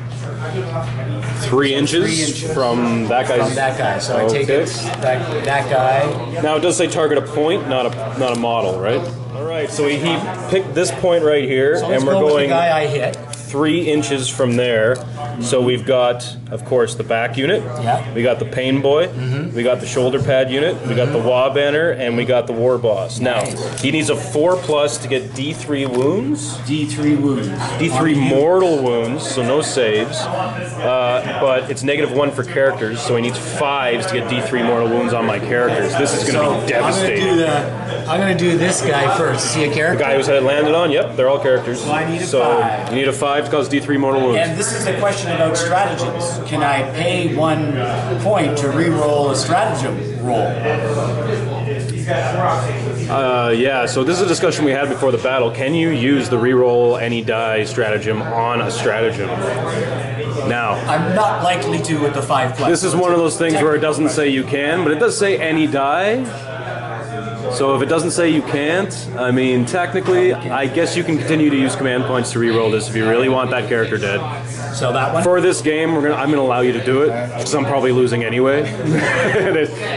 3 inches, 3 inches from that guy's. From that guy. So I take it that guy. Now it does say target a point, not a model, right? All right. So he picked this point right here, So and let's we're go with going the guy I hit. 3 inches from there. So we've got, of course, the back unit. Yeah. We got the pain boy. We got the shoulder pad unit. We got the Wa banner, and we got the war boss. Now he needs a 4+ to get D3 wounds. D3 wounds. D3 mortal wounds, so no saves. But it's -1 for characters, so he needs 5s to get D3 mortal wounds on my characters. This is going to be devastating. I'm going to do this guy first. Is he a character? The guy whose head it landed on, yep, they're all characters. So I need a 5. You need a 5 5 to cause D3 mortal wounds. And this is the question about stratagems. Can I pay 1 point to re-roll a stratagem roll? Yeah, so this is a discussion we had before the battle. Can you use the reroll any die stratagem on a stratagem? Now, I'm not likely to with the 5+. this is one of those things where it doesn't say you can, but it does say any die. So if it doesn't say you can't, I mean, technically, I guess you can continue to use command points to reroll this if you really want that character dead. So that one? For this game, I'm gonna allow you to do it, because I'm probably losing anyway.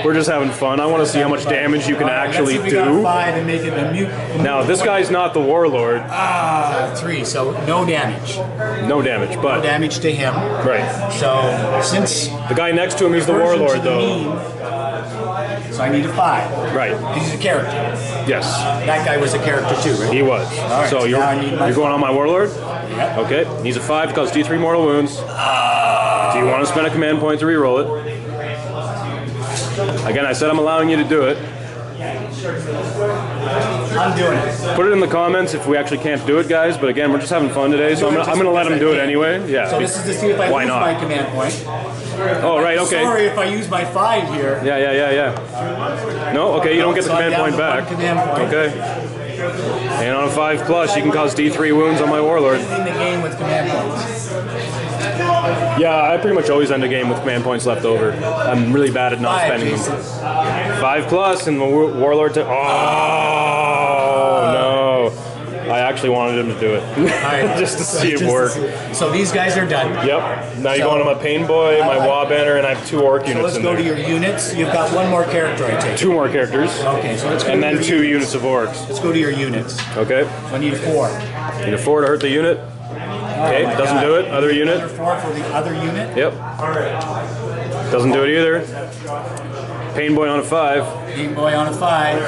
We're just having fun. I want to see how much damage you can actually let's see if we do. got 5 and make it a mute. Now, this guy's not the warlord. 3, so no damage. No damage, No but damage to him. right. So since The guy next to him, he's the version to warlord, the though. mean, so I need a 5. Right. He's a character. Yes, That guy was a character too, right? he was. right, So now I need my you're going on my warlord? Yeah. Okay. He's a 5 to cause D3 mortal wounds. Do you want to spend a command point to reroll it? Again, I said I'm allowing you to do it. I'm doing it. Put it in the comments if we actually can't do it, guys. But again, we're just having fun today, so I'm gonna let him do it anyway. Yeah. So this is to see if I Why lose not? my command point. Oh, right. Okay. Sorry if I use my 5 here. Yeah. No. Okay. You don't get the So I'm command down point to back. 1 command point. Okay. And on a 5+, you can cause D3 wounds on my warlord. Ending the game with command points. Yeah, I pretty much always end a game with command points left over. I'm really bad at not 5, spending Jason. them. 5+ and the warlord to. Oh no! I actually wanted him to do it Alright. just to see it work. So these guys are done. Yep. Now you go on my pain boy, my Wa banner, and I have 2 orc So units let's in go there. to your units. You've got 1 more character, I take. 2 more characters. Okay, so let's go And to then your 2 units of orcs. Let's go to your units. Okay. So I need 4. Need a 4 to hurt the unit. Okay, my doesn't God. do it. Other unit. Another 4 for the other unit. Yep. Doesn't do it either. Pain boy on a 5. Game boy on a 5.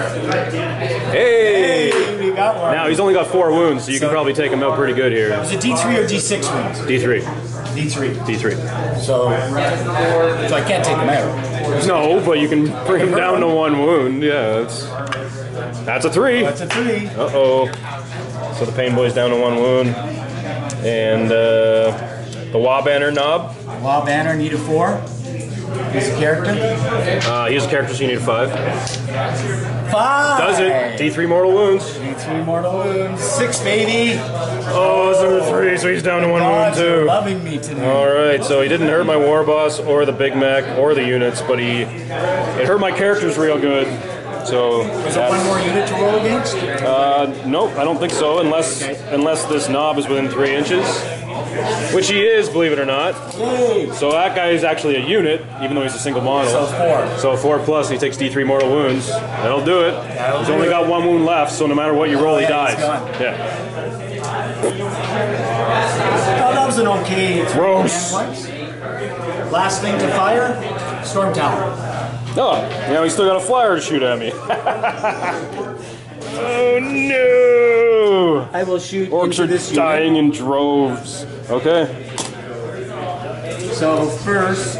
Hey! Hey, we got one. Now he's only got 4 wounds, so you can probably take him out pretty good here. Is it D3 or D6 wounds? D3. D3. D3. So I can't take him out. No, but you can bring him down to 1 wound. Yeah, that's a 3. That's a 3. Uh-oh. So the pain boy's down to 1 wound. And the Wa banner knob. Law banner need a 4. He's a character. He's a character, so you need a 5. 5. Does it. D3 mortal wounds. D3 mortal wounds. 6, baby. Oh, it's another 3, so he's down to 1 wound Gods are too. loving me tonight. Alright, so he didn't hurt my war boss or the big mech or the units, but it hurt my characters real good. So Is it 1 more unit to roll against? nope, I don't think so, unless this knob is within 3 inches. Which he is, believe it or not. Yay. So that guy is actually a unit, even though he's a single model. So 4. So 4+, and he takes D3 mortal wounds. That'll do it. That'll He's do only it. got 1 wound left, so no matter what you roll, he yeah, dies. he's gone. Yeah. Oh, that was an okay. Gross. Last thing to fire, Storm Tower. Oh, now he's still got a flyer to shoot at me. Oh no! I will shoot Orcs into are this dying in droves. Okay. unit. So first,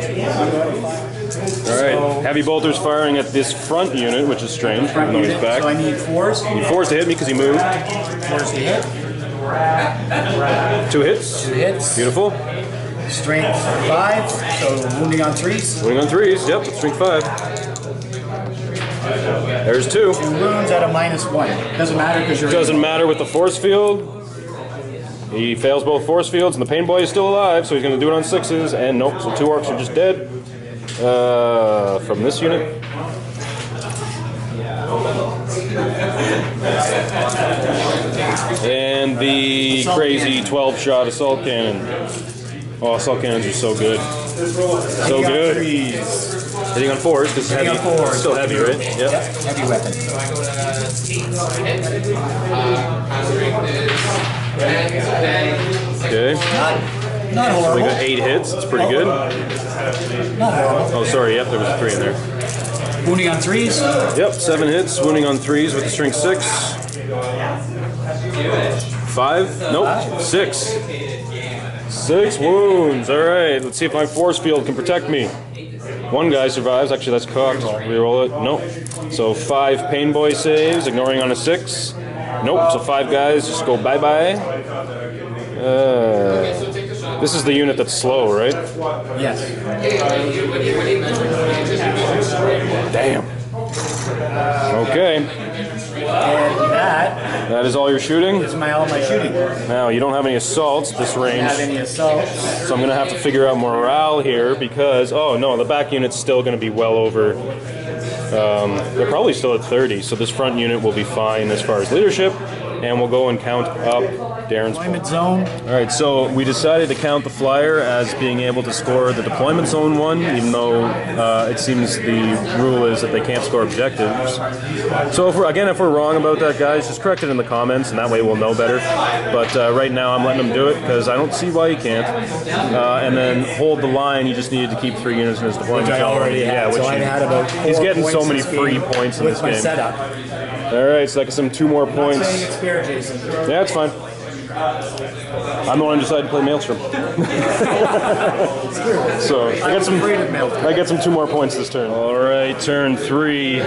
Alright. Heavy bolters firing at this front unit, which is strange, even though he's unit, back. so I need 4s. He forced to hit me because he moved. 4s to hit. 2 hits. 2 hits. Beautiful. Strength 5. So wounding on 3s. Winning on 3s. Yep, strength 5. There's 2. Wounds at a -1. Doesn't matter because you're. Doesn't matter with the force field. He fails both force fields, and the pain boy is still alive, so he's going to do it on 6s. And nope, so 2 orcs are just dead from this unit. And the Assault crazy cannon. 12-shot assault cannon. Oh, assault cannons are so good. So good. Hitting on 4s because it's Hitting heavy. on 4s. Still heavy, right? Yep. Heavy weapon. Okay. Not We horrible. got 8 hits. It's pretty good. Not horrible. Oh, sorry. Yep, there was a 3 in there. Wounding on 3s. Yep, 7 hits. Wounding on 3s with the strength 6. 5? Nope. 6. 6 wounds. All right. Let's see if my force field can protect me. 1 guy survives. Actually, that's cocked. Reroll it. Nope. So 5 pain boy saves, ignoring on a 6. Nope. So 5 guys just go bye-bye. This is the unit that's slow, right? Yes. Damn. Okay. And that is all your shooting? is all my shooting. Now, you don't have any assaults at this range. I don't have any assaults. So I'm going to have to figure out morale here because, oh no, the back unit's still going to be well over, they're probably still at 30, so this front unit will be fine as far as leadership, and we'll go and count up Darren's Deployment zone. Alright, so we decided to count the flyer as being able to score the deployment zone one, even though it seems the rule is that they can't score objectives. So if we're wrong about that, guys, just correct it in the comments, and that way we'll know better. But right now I'm letting them do it, because I don't see why you can't. And then hold the line, you just needed to keep 3 units in his deployment zone. Which I already had, so I had about 4 he's getting so points many free points in this game. with my setup. Alright, so that gives him 2 more points. I'm saying it's fair, Jason. Yeah, it's fine. I'm the one who decided to play Maelstrom. So I get some 2 more points this turn. Alright, turn 3.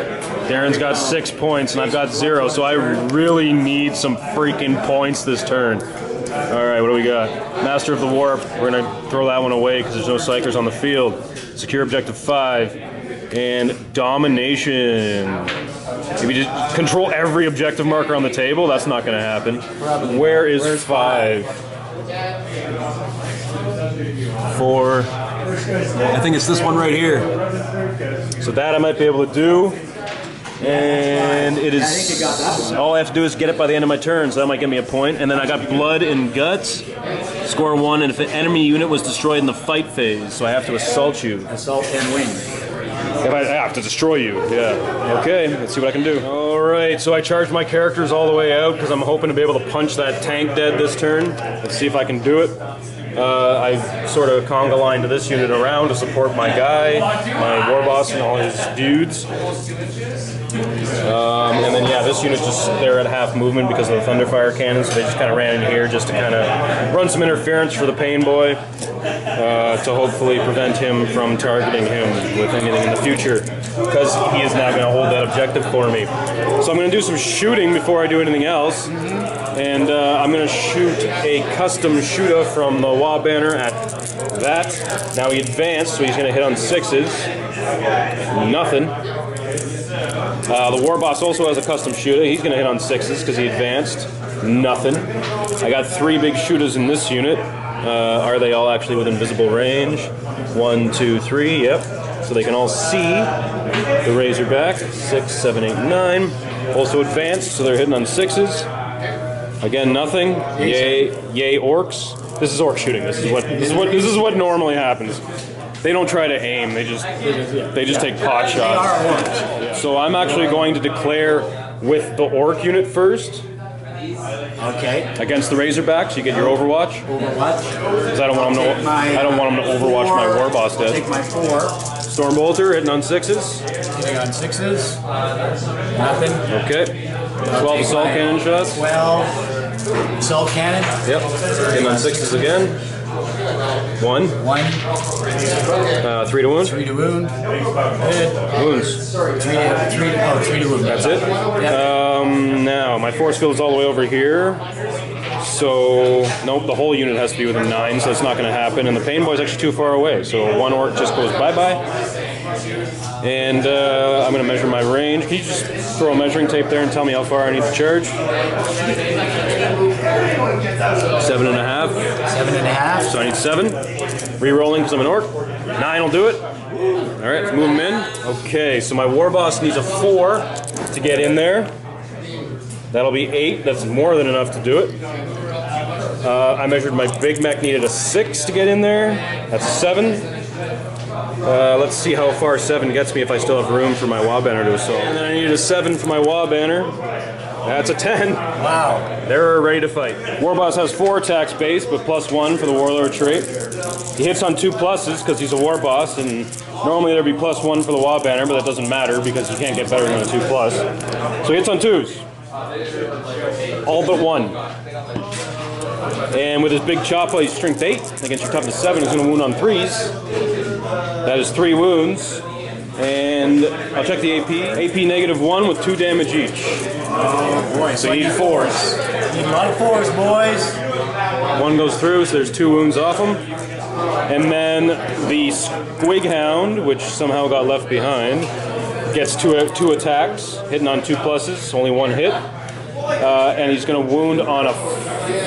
Darren's got 6 points and I've got 0, so I really need some freaking points this turn. Alright, what do we got? Master of the Warp. We're going to throw that one away because there's no psychers on the field. Secure objective 5. And domination. If you just control every objective marker on the table, that's not going to happen. Where's 5? 4. I think it's this one right here. So that I might be able to do. And it is, all I have to do is get it by the end of my turn, so that might give me a point. And then I got blood and guts. Score 1, and if an enemy unit was destroyed in the fight phase, so I have to assault you. Assault and win. If I have to destroy you, yeah. Okay, let's see what I can do. Alright, so I charged my characters all the way out because I'm hoping to be able to punch that tank dead this turn. Let's see if I can do it. I sort of conga line to this unit around to support my guy, my war boss, and all his dudes. And then yeah, this unit's just there at half movement because of the Thunderfire cannon, so they just kind of ran in here just to kind of run some interference for the Pain Boy to hopefully prevent him from targeting him with anything in the future, because he is now going to hold that objective for me. So I'm going to do some shooting before I do anything else, and I'm going to shoot a custom shooter from the Wa banner at that. Now he advanced, so he's going to hit on 6s. Nothing. The War Boss also has a custom shooter. He's going to hit on 6s because he advanced. Nothing. I got 3 big shooters in this unit. Are they all actually within visible range? 1, 2, 3, yep. So they can all see the Razorback. 6, 7, 8, 9. Also advanced, so they're hitting on 6s. Again, nothing. Yay, orcs. This is orc shooting. This is what normally happens. They don't try to aim. They just take pot shots. So I'm actually going to declare with the orc unit first. Okay. Against the Razorbacks, you get your Overwatch. Because I don't want them to overwatch my War Boss dead. Take my 4. Stormbolter hitting on 6s. Hitting on 6s. Nothing. Okay. 12 assault cannon shots. 12 assault cannon. Yep. Hitting on 6s again. 1. 3 to wound. 3 to wound. Hit. Wounds. 3 to wound. That's it? Yep. Now, my force field is all the way over here. So, nope, the whole unit has to be within 9, so it's not going to happen. And the Pain Boy is actually too far away, so 1 orc just goes bye-bye. And I'm going to measure my range. Can you just throw a measuring tape there and tell me how far I need to charge? 7.5. 7.5. So I need 7. Re-rolling because I'm an orc. 9 will do it. Alright, let's move him in. Okay, so my War Boss needs a 4 to get in there. That'll be 8. That's more than enough to do it. I measured my Big Mech needed a 6 to get in there. That's a 7. Let's see how far 7 gets me if I still have room for my Wa banner to assault. And then I needed a 7 for my Wa banner. That's a 10. Wow. They're ready to fight. War Boss has 4 attacks base, but +1 for the Warlord trait. He hits on 2 pluses because he's a War Boss, and normally there'd be +1 for the Wa banner, but that doesn't matter because you can't get better than a 2+. So he hits on 2s. All but 1. And with his big choppa, he's strength 8 against your toughness 7. He's going to wound on 3s. That is 3 wounds. And I'll check the AP. AP -1 with 2 damage each. Oh boy. So you need 4s. Need a lot of 4s, boys. One goes through, so there's 2 wounds off him. And then the Squig Hound, which somehow got left behind, gets 2 attacks, hitting on 2 pluses, only 1 hit. And he's going to wound on a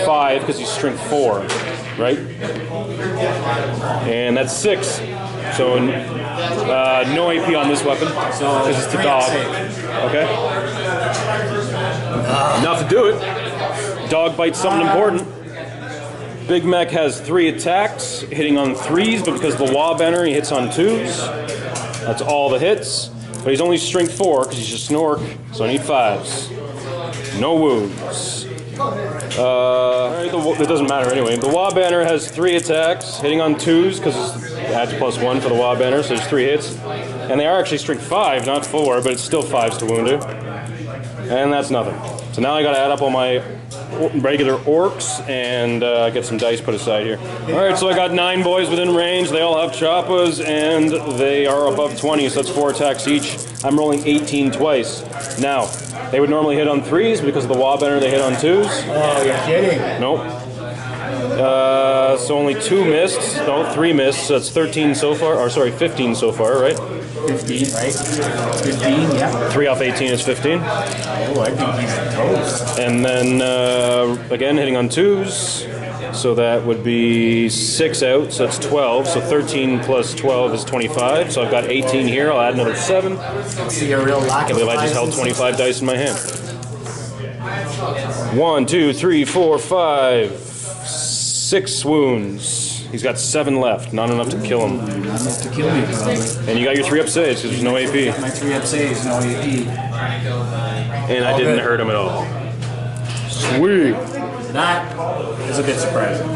5 because he's strength 4, right? And that's 6. So no AP on this weapon because it's the dog. Okay. Enough to do it. Dog bites something important. Big Mech has 3 attacks, hitting on 3s, but because of the Wah Banner, he hits on 2s. That's all the hits. But he's only strength 4 because he's a Snork, so I need 5s. No wounds. It doesn't matter anyway. The Wah Banner has 3 attacks, hitting on 2s because it adds +1 for the Wah Banner, so there's 3 hits. And they are actually strength 5, not 4, but it's still 5s to wound it. And that's nothing. So now I gotta add up all my regular orcs and get some dice put aside here. Alright, so I got 9 boys within range. They all have choppas and they are above 20, so that's 4 attacks each. I'm rolling 18 twice. Now, they would normally hit on 3s because of the Wah Banner, they hit on 2s. Oh, you're kidding. Nope. So only 2 missed. No, 3 missed. So that's 13 so far. Or sorry, 15 so far, right? 15, right? 15, yeah. 3 off 18 is 15. Oh, I think he's toast. And then again hitting on 2s. So that would be 6 out. So that's 12. So 13 plus 12 is 25. So I've got 18 here. I'll add another 7. See, you're real lack I believe I just held 25 dice in my hand. 1, 2, 3, 4, 5, 6 wounds. He's got 7 left. Not enough to kill him. Not enough to kill me, probably. And you got your 3 up saves because there's no AP. My 3 up saves, no AP. And I didn't hurt him at all. Sweet. That is a bit surprising.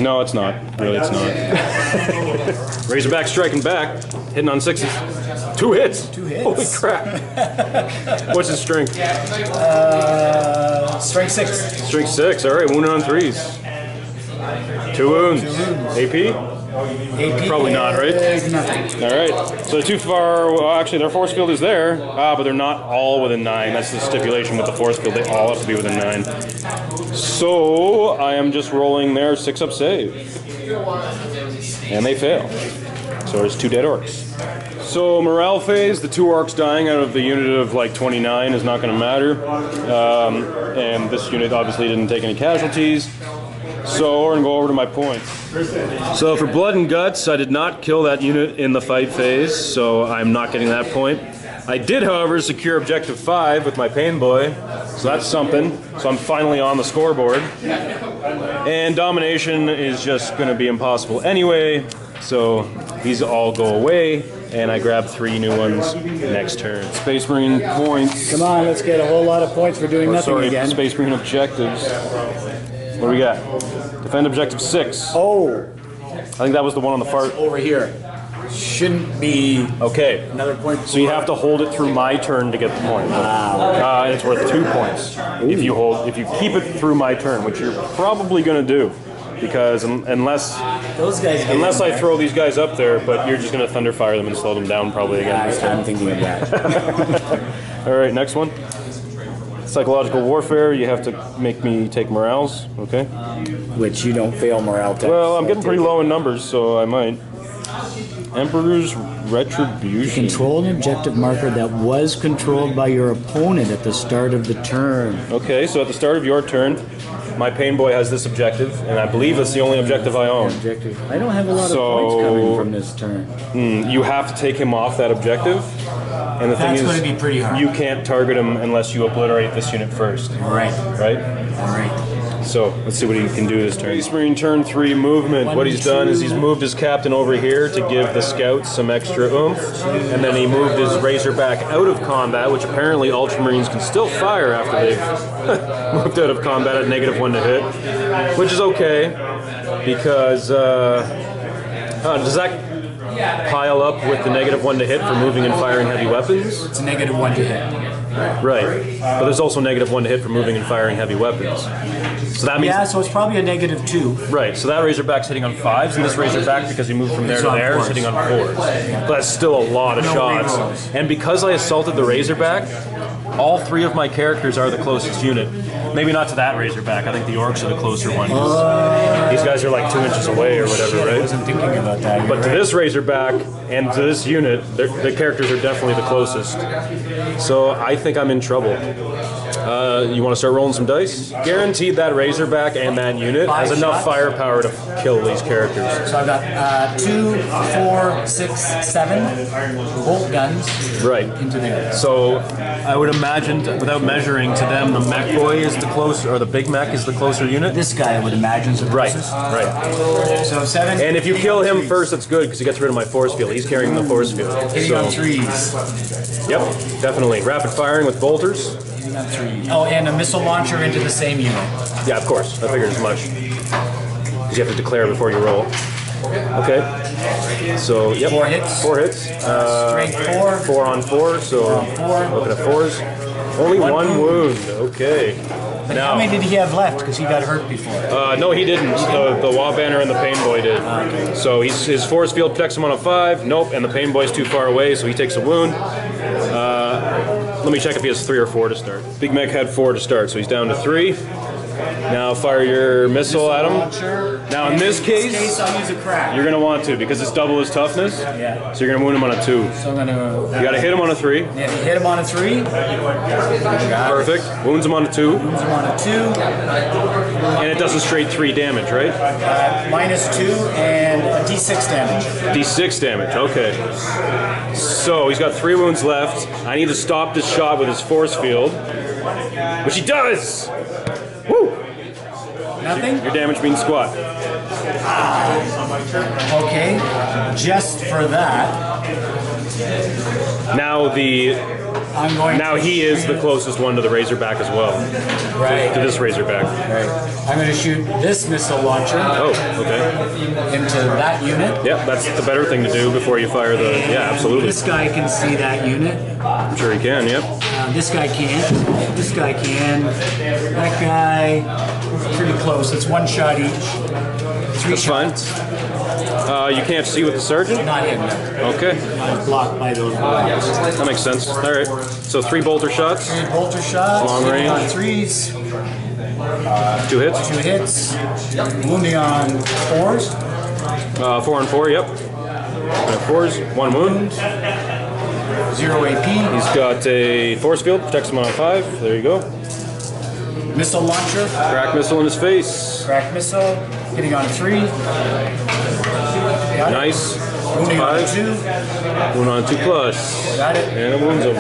No, it's not. Really, it's not. Razorback striking back, hitting on 6s. 2 hits. 2 hits. Holy crap. What's his strength? Strength 6. Strength 6. All right, wounded on 3s. 2 wounds. AP? AP? Probably not, right? Nothing. All right. So too far. Well, actually, their force field is there, but they're not all within 9. That's the stipulation with the force field. They all have to be within 9. So I am just rolling their 6 up save, and they fail. So there's 2 dead orcs. So morale phase, the 2 orcs dying out of the unit of like 29 is not going to matter, and this unit obviously didn't take any casualties. So we're going to go over to my points. So for blood and guts, I did not kill that unit in the fight phase, so I'm not getting that point. I did, however, secure objective 5 with my pain boy, so that's something. So I'm finally on the scoreboard. And domination is just going to be impossible anyway, so these all go away, and I grab 3 new ones next turn. Space Marine points. Come on, let's get a whole lot of points for doing nothing again. Space Marine objectives. What do we got? Defend objective 6. Oh. I think that was the one on the far. Over here. Shouldn't be okay. Another point. So you have to hold it through my turn to get the point. Wow. And it's worth 2 points if you keep it through my turn, which you're probably going to do, because unless I throw these guys up there, but you're just going to thunderfire them and slow them down probably again. I'm thinking of that. All right, next one. Psychological warfare, you have to make me take morales, okay? Which you don't fail morale tests. Well, I'm getting pretty low in numbers, so I might. Emperor's Retribution. Control an objective marker that was controlled by your opponent at the start of the turn. Okay, so at the start of your turn, my pain boy has this objective, and I believe it's the only objective I own. I don't have a lot of points coming from this turn. You have to take him off that objective. And the thing is, going to be pretty hard. You can't target him unless you obliterate this unit first. Right. Right? All right. So, let's see what he can do this turn. Space Marine turn 3 movement. What he's done is he's moved his captain over here to give the scouts some extra oomph. And then he moved his Razorback out of combat, which apparently Ultramarines can still fire after they've moved out of combat at -1 to hit. Which is okay, because does that pile up with the -1 to hit for moving and firing heavy weapons? It's a -1 to hit. Right, but there's also -1 to hit for moving and firing heavy weapons. So that means so it's probably a -2. Right, so that Razorback's hitting on 5s, and this Razorback, because he moved from there to there, is hitting on 4s. But that's still a lot of shots. And because I assaulted the Razorback, all 3 of my characters are the closest unit. Maybe not to that Razorback. I think the Orcs are the closer one. These guys are like 2 inches away or whatever, right? I wasn't thinking about that. But to this Razorback and to this unit, the characters are definitely the closest. So I think I'm in trouble. You want to start rolling some dice? Guaranteed that Razorback and that unit has enough firepower to kill these characters. So I've got 2, 4, 6, 7 bolt guns into there. So I would imagine, without measuring to them, the mech boy is the closer, or the big mech is the closer unit. This guy, I would imagine, is the closest. Right. So 7. And if you kill him first, that's good because he gets rid of my force field. He's carrying the force field. Hitting on 3s. Yep, definitely. Rapid firing with bolters. Hitting on 3. Oh, and a missile launcher into the same unit. Yeah, of course. I figured as much. Because you have to declare before you roll. Okay. So, yep. 4 hits. 4 hits. Strength 4. 4 on 4. So, looking at 4s. Only one wound. Okay. But how many did he have left? Because he got hurt before. No, he didn't. The Wall Banner and the Pain Boy did. Okay. So his force field protects him on a 5. Nope. And the Pain Boy's too far away, so he takes a wound. Let me check if he has 3 or 4 to start. Big Mech had 4 to start, so he's down to 3. Now fire your missile at him. Now in this case, I'll use a crack. you're going to want to because it's double his toughness. Yeah. So you're going to wound him on a 2. So I'm going to... You got to hit him on a 3. Yeah, hit him on a 3. Perfect. Wounds him on a 2. Wounds him on a 2. And it does a straight 3 damage, right? -2 and a D6 damage. D6 damage, okay. So he's got 3 wounds left. I need to stop this shot with his force field, which he does! Woo! Nothing? Your damage means squat. Okay, just for that. Now he is the closest one to the Razorback as well. Right. To this Razorback. Right. I'm going to shoot this missile launcher. Oh, okay. Into that unit. Yep, that's the better thing to do before you fire the... Yeah, absolutely. This guy can see that unit. I'm sure he can, yep. This guy can't. This guy can. That guy, pretty close. It's 1 shot each. 3 shots. Fine. You can't see with the Sergeant? Not him. Okay. I'm blocked by those bullets. That makes sense. All right. So 3 bolter shots. 3 bolter shots. Long range. On 3s. 2 hits. 2 hits. Wounding on 4s. 4 and 4, yep. 4s, 1 wound. 0 AP. He's got a force field, protects him on a 5. There you go. Missile launcher. Crack missile in his face. Crack missile. Hitting on 3. Nice. Wounding on 5. 2. Wound on 2 plus. Got it. And it wounds him.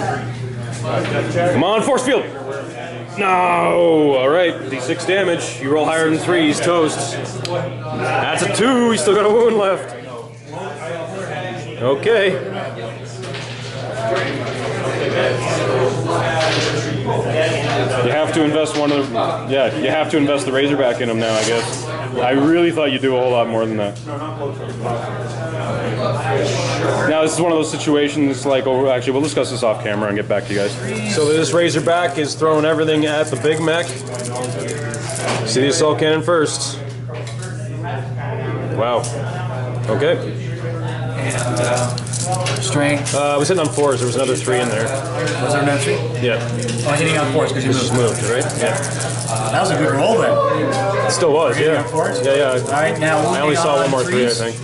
Come on, force field. No. All right. D6 damage. You roll higher than 3. He's toast. That's a 2. He's still got a wound left. Okay. You have to invest one of the... Yeah, you have to invest the Razorback in him now, I guess. I really thought you'd do a whole lot more than that. Now, this is one of those situations like... Oh, actually, we'll discuss this off camera and get back to you guys. So this Razorback is throwing everything at the Big Mech. See the assault cannon first. Wow. Okay. Strength. I was hitting on 4s. There was another 3 in there. Was there another 3? Yeah. Oh, hitting on 4s because you Just moved, right? Yeah. That was a good roll then. It still was, yeah. On 4s? Yeah, yeah. All right, now I only saw one more 3, I think.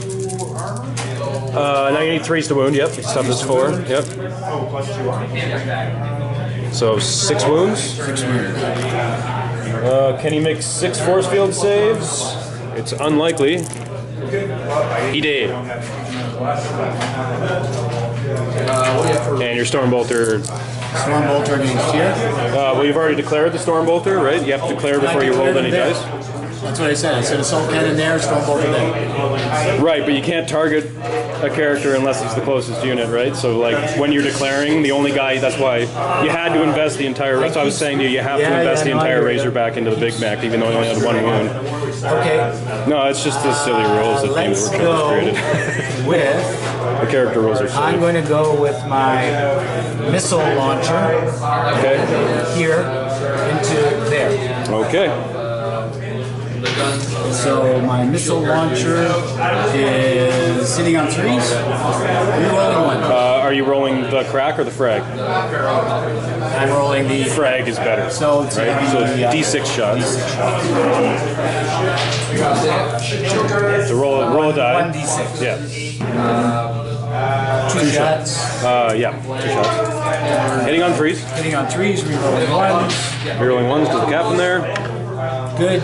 Now you need 3s to wound. Yep. Stuff is 4. Yep. So 6 wounds. 6 wounds. Can he make 6 force field saves? It's unlikely. He did. And your Stormbolter. Stormbolter against here. Well, you've already declared the Stormbolter, right? You have to declare before you roll any dice. That's what I said. I said assault cannon there, Stormbolter there. Right, but you can't target a character unless it's the closest unit, right? So, like, when you're declaring, the only guy, that's why you had to invest the entire... That's what I was saying to you, you have to invest the entire Razorback into the Big Mac, even though he only had 1 wound. Okay. No, it's just the silly rules that Games Workshop created. With... The character rules are silly. I'm going to go with my missile launcher here into there. Okay. So my missile launcher is sitting on 3s. Rerolling 1. are you rolling the crack or the frag? I'm rolling the frag is better. So it's right? So D6 shots. So roll a die. 1d6. Yeah. Two shots. Yeah, 2 shots. Hitting on 3s. Hitting on 3s, rerolling 1s. Rerolling 1s because the cap in there. Good.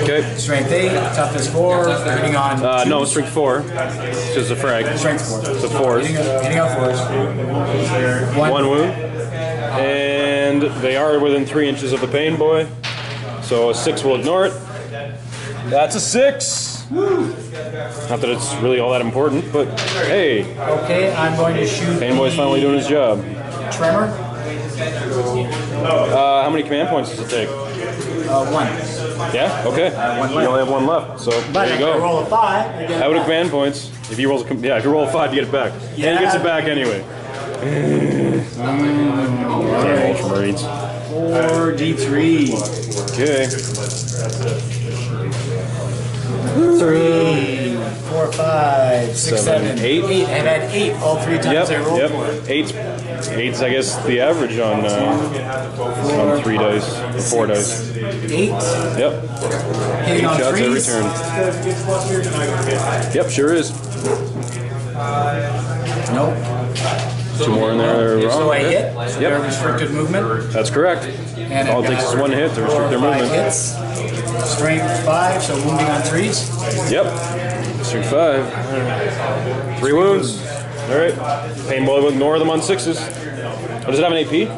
Okay. Strength 8, toughness 4, hitting on no, strength 4. It's just a frag. Strength 4. So 4s. Hitting on 4s. 1 wound. And they are within 3 inches of the pain boy. So a 6 will ignore it. That's a 6! Woo. Not that it's really all that important, but hey. Okay, I'm going to shoot. Pain boy's finally doing his job. Tremor. How many command points does it take? 1. Yeah? Okay. You only have 1 left, so But there you go. If I roll a 5, I get How many command points? If you roll a 5, you get it back. Yeah. And he gets it back anyway. Ultramarines. 4d3. Okay. 3, 4, 5, 6, 7, 8. 8. I've had 8 all 3 times I rolled for it. 8's I guess the average on 3 dice, or 4 dice. 8. Yep. 8 Hitting on shots 3s. every turn. Yep, sure is. Nope. 2 more in there. Wrong. So I hit. So Yep. they're restricted movement. That's correct. And All it takes is 1 hit to restrict their 4 or 5 movement. hits. Strength 5, so wounding on 3s. Yep. Strength 5. 3 wounds. Alright. Pain boy will ignore them on 6s. Oh, does it have an AP?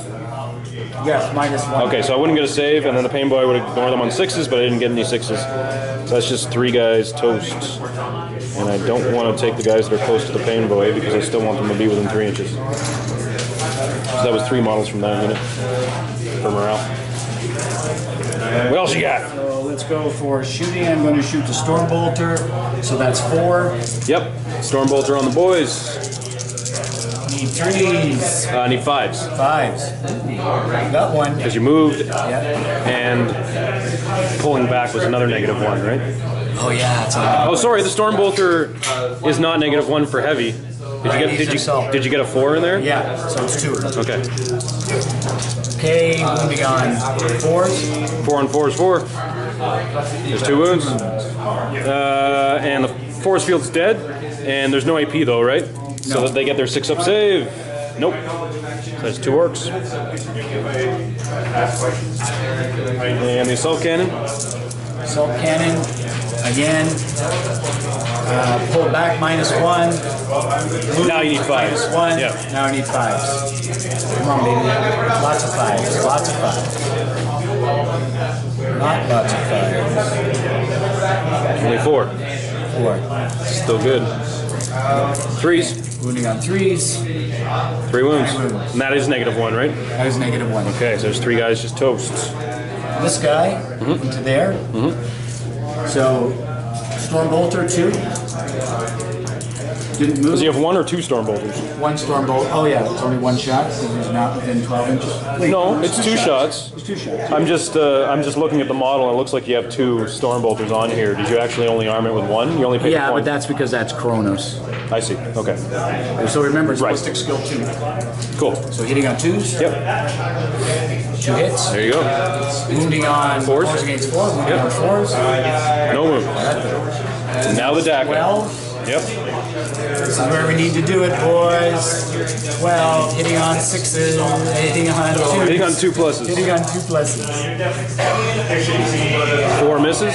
Yes, -1. Okay, so I wouldn't get a save, and then the pain boy would ignore them on 6s, but I didn't get any 6s. So that's just 3 guys toast. And I don't want to take the guys that are close to the pain boy because I still want them to be within 3 inches. So that was 3 models from that unit for morale. What else you got? So let's go for shooting. I'm going to shoot the Stormbolter. So that's 4. Yep. Stormbolter on the boys. Need 3s. I need 5s. 5s. Got 1. Because you moved, Yeah. and pulling back was another -1, right? Oh yeah, it's on. Oh, sorry, the Stormbolter is not -1 for heavy. Did you get a 4 in there? Yeah, so it's 2. Okay. Okay, moving on. 4s. 4 on 4 is 4. There's 2 wounds. And the force field's dead, and there's no AP though, right? So that they get their 6-up save. Nope. That's 2 orcs. And the assault cannon. Assault cannon. Again. Pull back -1. Now you need 5s. -1. Yeah. Now I need 5s. Come on, baby. Lots of 5s. Lots of 5s. Not lots of 5s. Only 4. 4. Still good. 3s. Wounding on 3s. 3 wounds. And that is -1, right? That was -1. Okay, so there's 3 guys just toast. This guy into there. So Stormbolter 2. Didn't move. Does he have 1 or 2 Stormbolters? 1 Stormbolt. Oh yeah, it's only 1 shot because he's not within 12 inches. Wait, No, it's 2 shots. It's 2 shots. I'm just looking at the model, and it looks like you have 2 Stormbolters on here. Did you actually only arm it with 1? You only paid Yeah, the but point? that's because that's Kronos. I see. Okay. So remember, it's Right. ballistic skill 2. Cool. So hitting on 2s. Yep. 2 hits. There you go. Wounding on 4s. 4s against 4. Wounding Yep. on 4s. No move. Now the DACA. 12. Yep. This is where we need to do it, boys. 12. Hitting on 6s. Hitting on 2s. Hitting on 2 pluses. Hitting on 2 pluses. 4 misses.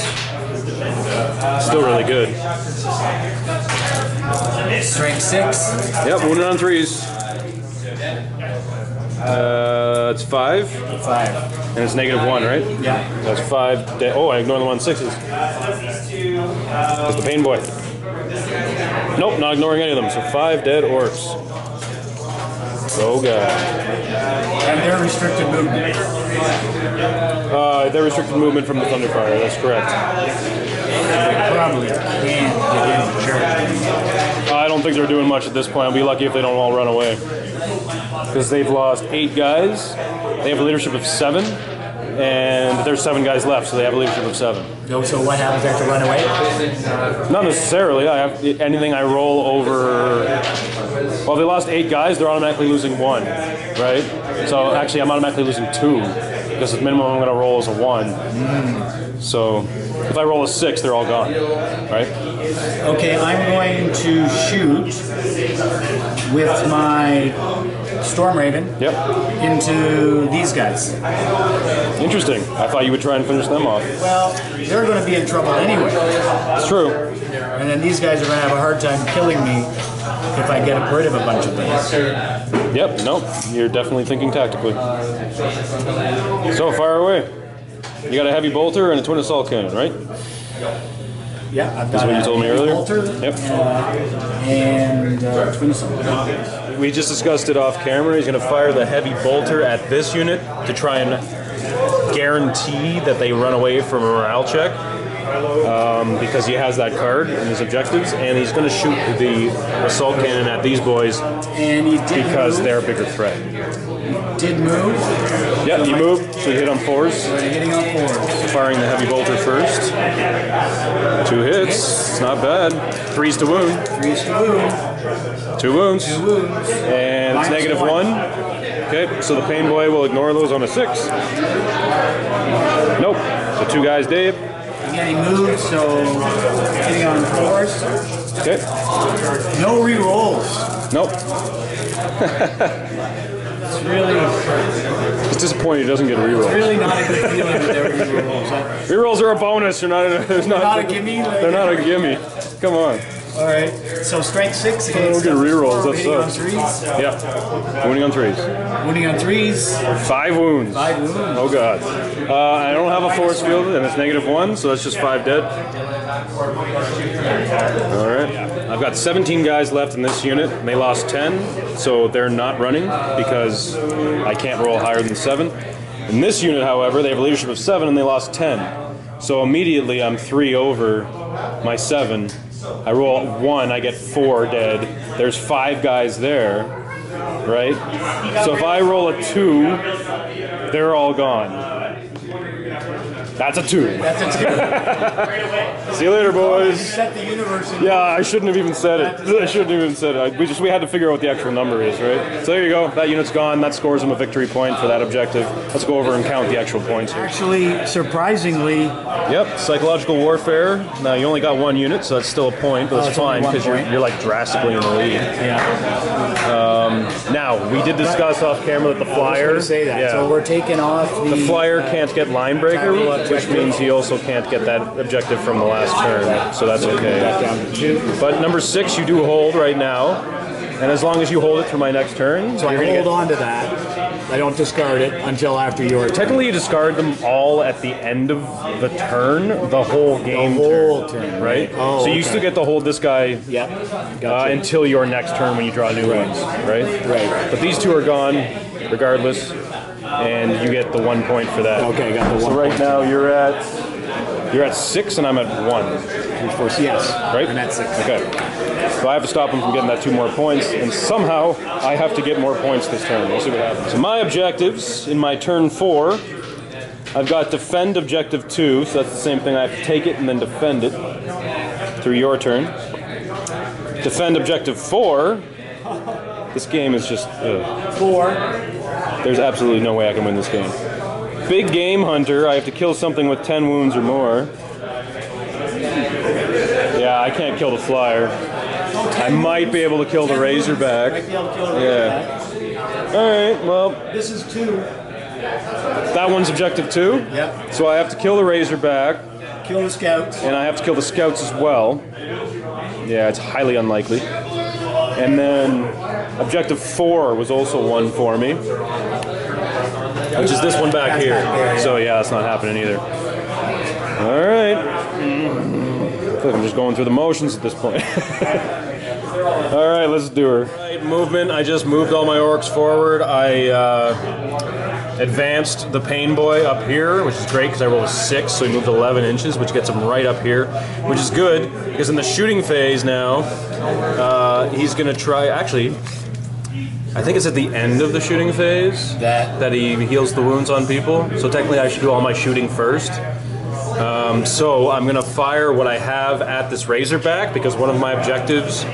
Still really good. Strength 6. Yep, wounded on 3s. It's 5. 5. And it's -1, right? Yeah. That's 5. Oh, I ignored them on 6s. That's the pain boy. Nope, not ignoring any of them. So 5 dead orcs. Oh god. And they're restricted movement. They're restricted movement from the Thunderfire. That's correct. They probably can't get into church. I don't think they're doing much at this point. I'll be lucky if they don't all run away. Because they've lost 8 guys. They have a leadership of 7. And there's 7 guys left, so they have a leadership of 7. So what happens? They have to run away? Not necessarily. I have anything I roll over Well, if they lost 8 guys, they're automatically losing 1, right? So actually, I'm automatically losing 2 because the minimum I'm going to roll is a 1. So if I roll a 6, they're all gone, right? Okay, I'm going to shoot with my Storm Raven into these guys. Interesting. I thought you would try and finish them off. Well, they're going to be in trouble anyway. It's true. And then these guys are going to have a hard time killing me if I get rid of a bunch of things. Yep, nope. You're definitely thinking tactically. So, fire away. You got a heavy bolter and a twin assault cannon, right? Yeah, I've got That's what you told me earlier? bolter and twin assault. We just discussed it off camera. He's going to fire the heavy bolter at this unit to try and guarantee that they run away from a morale check. Because he has that card in his objectives, and he's going to shoot the assault cannon at these boys and he did because they're a bigger threat. Did move. Yeah, he moved, so he hit on 4s. Hitting on 4s. Firing the heavy bolter first. 2 hits. It's not bad. 3s to wound. 3s to wound. 2 wounds. 2 wounds. And it's negative 1. Okay, so the pain boy will ignore those on a 6. Nope. So 2 guys dead. Again, he moved, so hitting on 4s. Okay. No re-rolls. Nope. It's really... It's disappointing he doesn't get a reroll. It's really not a good feeling with their re-rolls. Rerolls are a bonus. They're not a gimme? They're not a gimme. Come on. All right. So strength 6 against get rerolls. That hitting on sucks. 3s. Yeah. Wounding on 3s. Wounding on 3s. 5 wounds. 5 wounds. Oh god. I don't have a force field, and it's negative 1, so that's just 5 dead. All right. I've got 17 guys left in this unit, and they lost 10, so they're not running because I can't roll higher than 7. In this unit, however, they have a leadership of 7, and they lost 10. So immediately I'm 3 over my 7. I roll 1, I get 4 dead. There's 5 guys there, right? So if I roll a 2, they're all gone. That's a 2. That's a 2. See you later, boys. Set the universe in Yeah, I shouldn't have even said it. I shouldn't have even said it. We had to figure out what the actual number is, right? So there you go. That unit's gone. That scores him a victory point for that objective. Let's go over and count the actual points here. Actually, surprisingly... Yep, psychological warfare. Now, you only got 1 unit, so that's still a point, but it's fine because you're like drastically in the lead. Yeah. Now, we did discuss off camera that the flyer... I was going to say that. Yeah, So we're taking off the... the flyer can't get line breaker, which means he also can't get that objective from the last turn, so that's okay. But number 6 you do hold right now, and as long as you hold it through my next turn... So I hold on to that. I don't discard it until after your turn. Technically you discard them all at the end of the turn, the whole game turn, right? Oh, so you still get to hold this guy until your next turn when you draw new ones, right? Right. But these 2 are gone, regardless, and you get the 1 point for that. Okay, I got the 1 So right point. now you're at 6 and I'm at 1. Yes. Right? I'm at 6. Okay. So I have to stop him from getting that 2 more points, and somehow I have to get more points this turn. We'll see what happens. So my objectives in my turn 4, I've got defend objective 2, so that's the same thing. I have to take it and then defend it through your turn. Defend objective 4. This game is just... 4. There's absolutely no way I can win this game. Big game hunter, I have to kill something with 10 wounds or more. Yeah, I can't kill the flyer. I might be able to kill the Razorback. Yeah. Alright, well... This is 2. That one's objective 2? Yep. So I have to kill the Razorback. Kill the scouts. And I have to kill the scouts as well. Yeah, it's highly unlikely. And then objective 4 was also 1 for me. Which is this one back here. So yeah, that's not happening either. Alright. I feel like I'm just going through the motions at this point. Alright, let's do her. Right, movement. I just moved all my orcs forward. I advanced the pain boy up here, which is great because I rolled a 6, so he moved 11 inches, which gets him right up here, which is good because in the shooting phase now, he's going to try... Actually, I think it's at the end of the shooting phase that he heals the wounds on people. So technically I should do all my shooting first. So I'm going to fire what I have at this Razorback because one of my objectives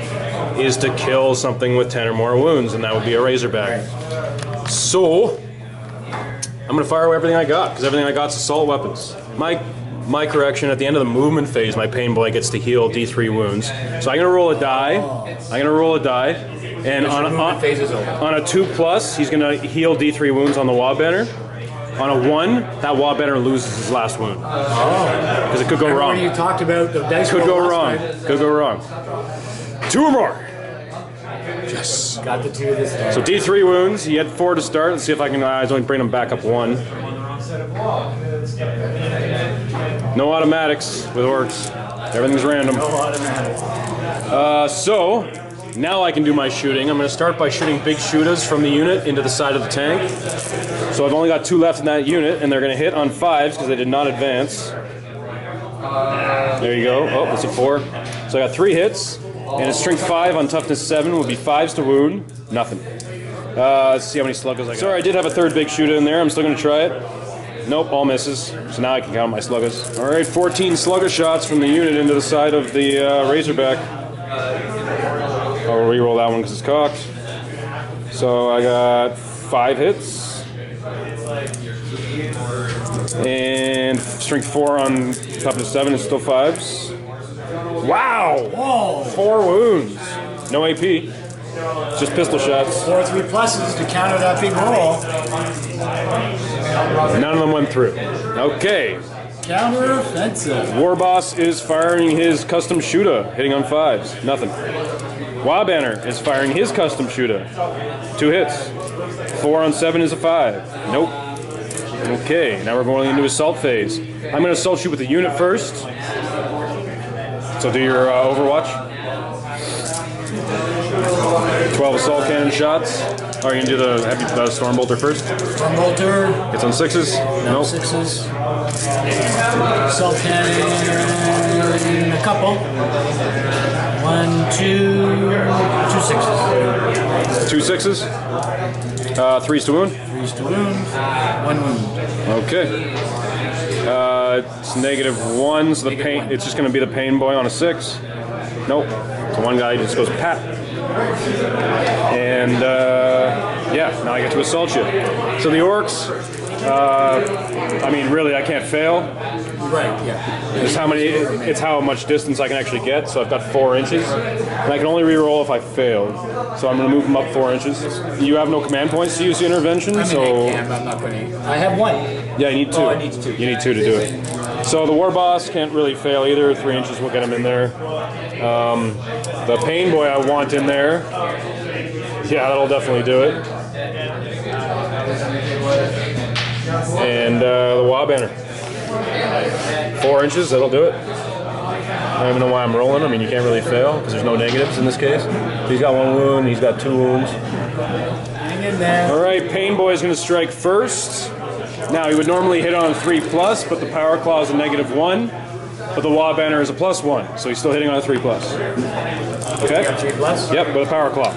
is to kill something with 10 or more wounds, and that would be a Razorback. So, I'm going to fire away everything I got, because everything I got is assault weapons. My correction, at the end of the movement phase, my pain boy gets to heal D3 wounds. So I'm going to roll a die. And on a 2+, he's going to heal D3 wounds on the Warbender. On a 1, that Warbender loses his last wound. Because it could go wrong. You talked about the dice could go wrong. Could go wrong. 2 or more. Yes. Got the 2 this time. So D3 wounds. He had 4 to start. Let's see if I can only bring him back up 1. No automatics with orcs. Everything's random. No automatics. So, now I can do my shooting. I'm going to start by shooting big shooters from the unit into the side of the tank. So I've only got 2 left in that unit, and they're going to hit on 5s because they did not advance. There you go. Oh, that's a 4. So I got 3 hits, and a strength 5 on toughness 7 would be 5s to wound. Nothing. Let's see how many sluggers I got. Sorry, I did have a 3rd big shooter in there. I'm still going to try it. Nope, all misses. So now I can count my sluggers. All right, 14 slugger shots from the unit into the side of the Razorback. I'll re-roll that one because it's cocked. So I got 5 hits. And strength 4 on toughness 7 is still 5s. Wow! Whoa. 4 wounds. No AP. Just pistol shots. 4 3+s to counter that big roll. None of them went through. Okay. Counter offensive. Warboss is firing his custom shooter, hitting on 5s. Nothing. Warbender is firing his custom shooter. 2 hits. 4 on 7 is a 5. Nope. Okay, now we're going into assault phase. I'm going to assault shoot with the unit first. So do your Overwatch. 12 assault cannon shots. Or you can do the heavy Stormbolter first. Stormbolter. It's on 6s. Nope. 6s. Assault cannon. A couple. 1, 2 6s. 2 6s. 3s to wound. 3s to wound. 1 wound. Okay. It's -1, so the pain. It's just going to be the pain boy on a 6. Nope. So one guy just goes pat. And yeah, now I get to assault you. So the orcs. I mean, really, I can't fail. Right. Yeah. It's how much distance I can actually get. So I've got 4 inches, and I can only re-roll if I fail. So I'm going to move them up 4 inches. You have no command points to use the intervention, I'm not going to. I have 1. Yeah, you need 2. Oh, I need 2. You need 2 to do it. So the war boss can't really fail either. 3 inches will get him in there. The pain boy I want in there. Yeah, that'll definitely do it. And the Warbender. 4 inches, that'll do it. I don't even know why I'm rolling. I mean, you can't really fail because there's no negatives in this case. He's got 1 wound, he's got 2 wounds. Hang in there. All right, Pain Boy is going to strike first. Now, he would normally hit on 3+, but the Power Claw is a -1. But the Warbender is a +1, so he's still hitting on a 3+. Okay? 3+? Yep, with a Power Claw.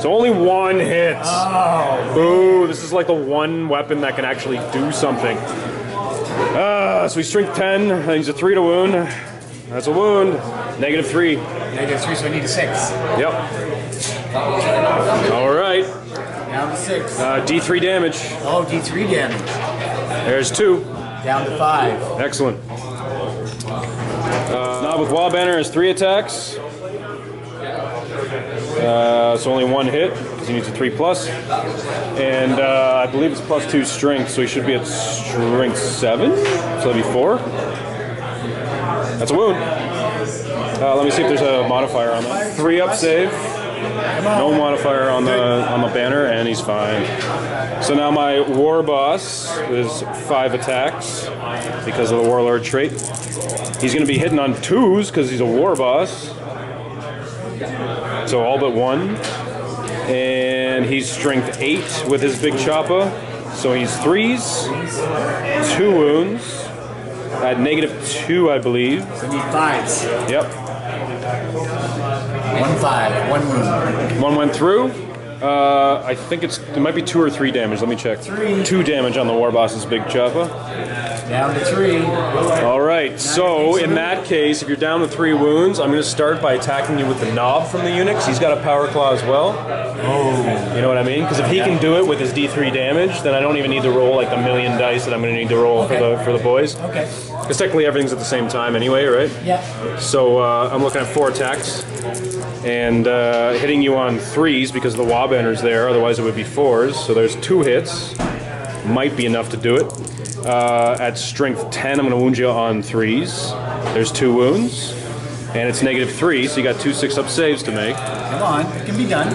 So only 1 hit. Oh. Ooh, this is like the one weapon that can actually do something. So he's strength 10, and he's a 3 to wound. That's a wound. -3. -3, so I need a 6. Yep. All right. Down to 6. D3 damage. Oh, D3 damage. There's 2. Down to 5. Excellent. Now with Warbender has 3 attacks. So only 1 hit, because he needs a 3+. And I believe it's +2 strength, so he should be at strength 7. So that'd be 4. That's a wound. Let me see if there's a modifier on that. 3 up save. No modifier on the banner, and he's fine. So now my war boss is 5 attacks because of the warlord trait. He's going to be hitting on 2s because he's a war boss. So all but 1. And he's strength 8 with his big choppa. So he's 3s, 2 wounds, at -2, I believe. So I need 5s. Yep. 1 5, 1 wound. 1 went through. I think it might be 2 or 3 damage. Let me check. 2 damage on the War Boss's big choppa. Down to 3. All right, so in that case, if you're down to 3 wounds, I'm going to start by attacking you with the knob from the unit, because he's got a power claw as well. Oh. You know what I mean? Because if he can do it with his D3 damage, then I don't even need to roll like the million dice that I'm going to need to roll for the boys. Okay. Because technically everything's at the same time anyway, right? Yeah. So I'm looking at 4 attacks, and hitting you on 3s because the Wabender's there, otherwise it would be 4s. So there's 2 hits. Might be enough to do it. At strength 10, I'm going to wound you on 3s. There's 2 wounds. And it's -3, so you got 2 6-up saves to make. Come on, it can be done.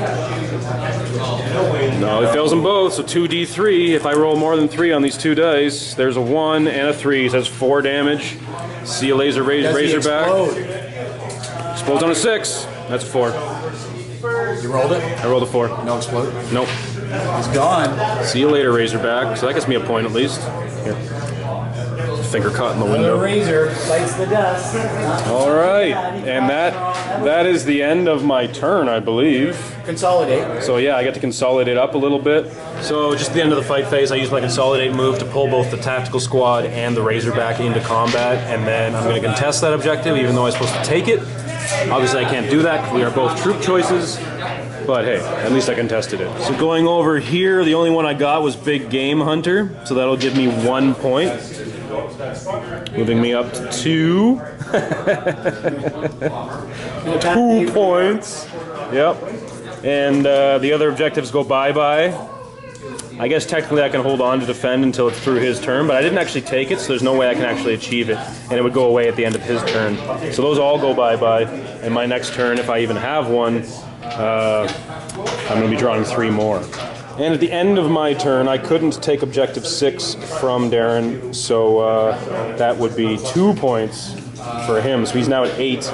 No, he fails them both, so 2d3. If I roll more than 3 on these 2 dice, there's a 1 and a 3, so that's 4 damage. See a laser razorback. Explodes on a 6. That's a 4. You rolled it? I rolled a 4. No explode? Nope. He's gone. See you later, Razorback. So that gets me a point at least. Here. Finger cut in the window. The razor bites the dust. All right, and that is the end of my turn, I believe. Consolidate. So yeah, I get to consolidate up a little bit. So just at the end of the fight phase, I use my consolidate move to pull both the tactical squad and the Razorback into combat, and then I'm going to contest that objective, even though I'm supposed to take it. Obviously, I can't do that because we are both troop choices. But hey, at least I contested it. So going over here, the only one I got was Big Game Hunter, so that'll give me 1 point. Moving me up to 2. 2 points. Yep. And the other objectives go bye-bye. I guess technically I can hold on to defend until it's through his turn, but I didn't actually take it, so there's no way I can actually achieve it. And it would go away at the end of his turn. So those all go bye-bye. And my next turn, if I even have one, I'm going to be drawing 3 more. And at the end of my turn, I couldn't take objective 6 from Darren, so that would be 2 points for him. So he's now at 8,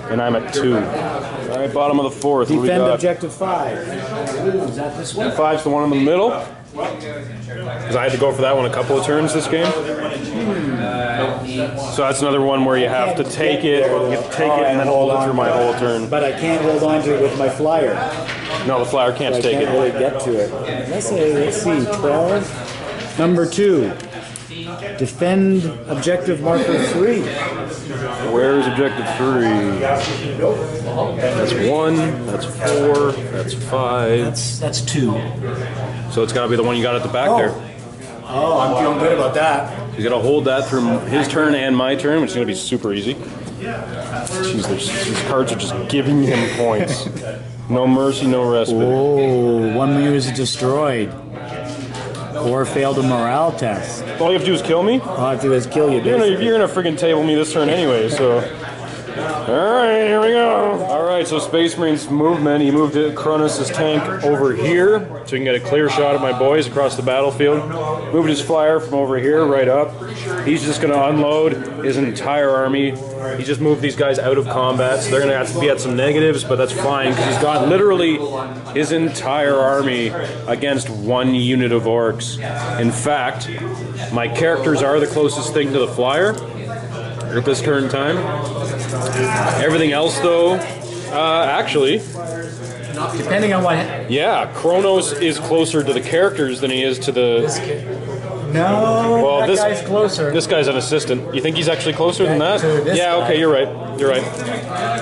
and I'm at 2. All right, bottom of the 4th. Defend objective 5. Is that this one? 5's the one in the middle. Because I had to go for that one a couple of turns this game. So that's another one where you have to take it, and then hold it through my whole turn. But I can't hold on to it with my flyer. No, the flyer can't take I can't really get to it. Let's see, 12. Number 2. Defend objective marker 3. Where's objective 3? That's 1, that's 4, that's 5. That's 2. So it's got to be the one you got at the back there. Oh, I'm feeling good about that. He's got to hold that through his turn and my turn, which is going to be super easy. Jeez, these cards are just giving him points. No mercy, no respite. Oh, 1 move is destroyed. Or failed a morale test. All you have to do is kill me? All I have to do is kill you. You're gonna friggin' table me this turn anyway, so... Alright, here we go! Alright, so Space Marine's movement, he moved Cronus' tank over here, so he can get a clear shot at my boys across the battlefield. Moved his flyer from over here, right up. He's just gonna unload his entire army. He just moved these guys out of combat, so they're gonna have to be at some negatives, but that's fine, because he's got literally his entire army against 1 unit of orcs. In fact, my characters are the closest thing to the flyer at this current time. Everything else, though, actually... Depending on what... Yeah, Kronos is closer to the characters than he is to the... No, well, that guy's closer. This guy's an assistant. You think he's actually closer than that? Yeah, okay, you're right. You're right.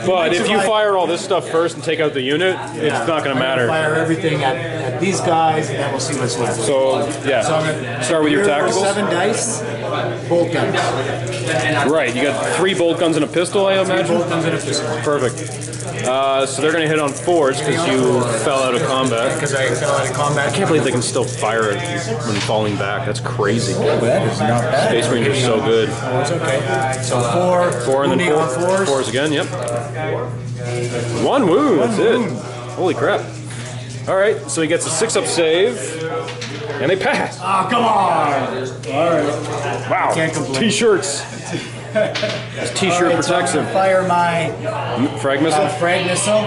But if you fire all this stuff first and take out the unit, it's not going to matter. Fire everything at these guys, and then we'll see what's left. So, yeah. Start with your tacticals. 7 dice, bolt guns. Right, you got 3 bolt guns and a pistol, I imagine? 3 bolt guns and a pistol. Perfect. So they're going to hit on 4s because you fell out of combat. Because I fell out of combat. I can't believe they can still fire it when falling back. That's crazy. That is not bad. Space Marines are so good. It's okay. So 4 and then 4. 4s again, yep. 1 wound, that's it. Holy crap. Alright, so he gets a 6-up save. And they pass. Oh, come on! Alright. Wow. Can't complain. T-shirts. This T-shirt protects him. Fire my frag missile. Frag missile.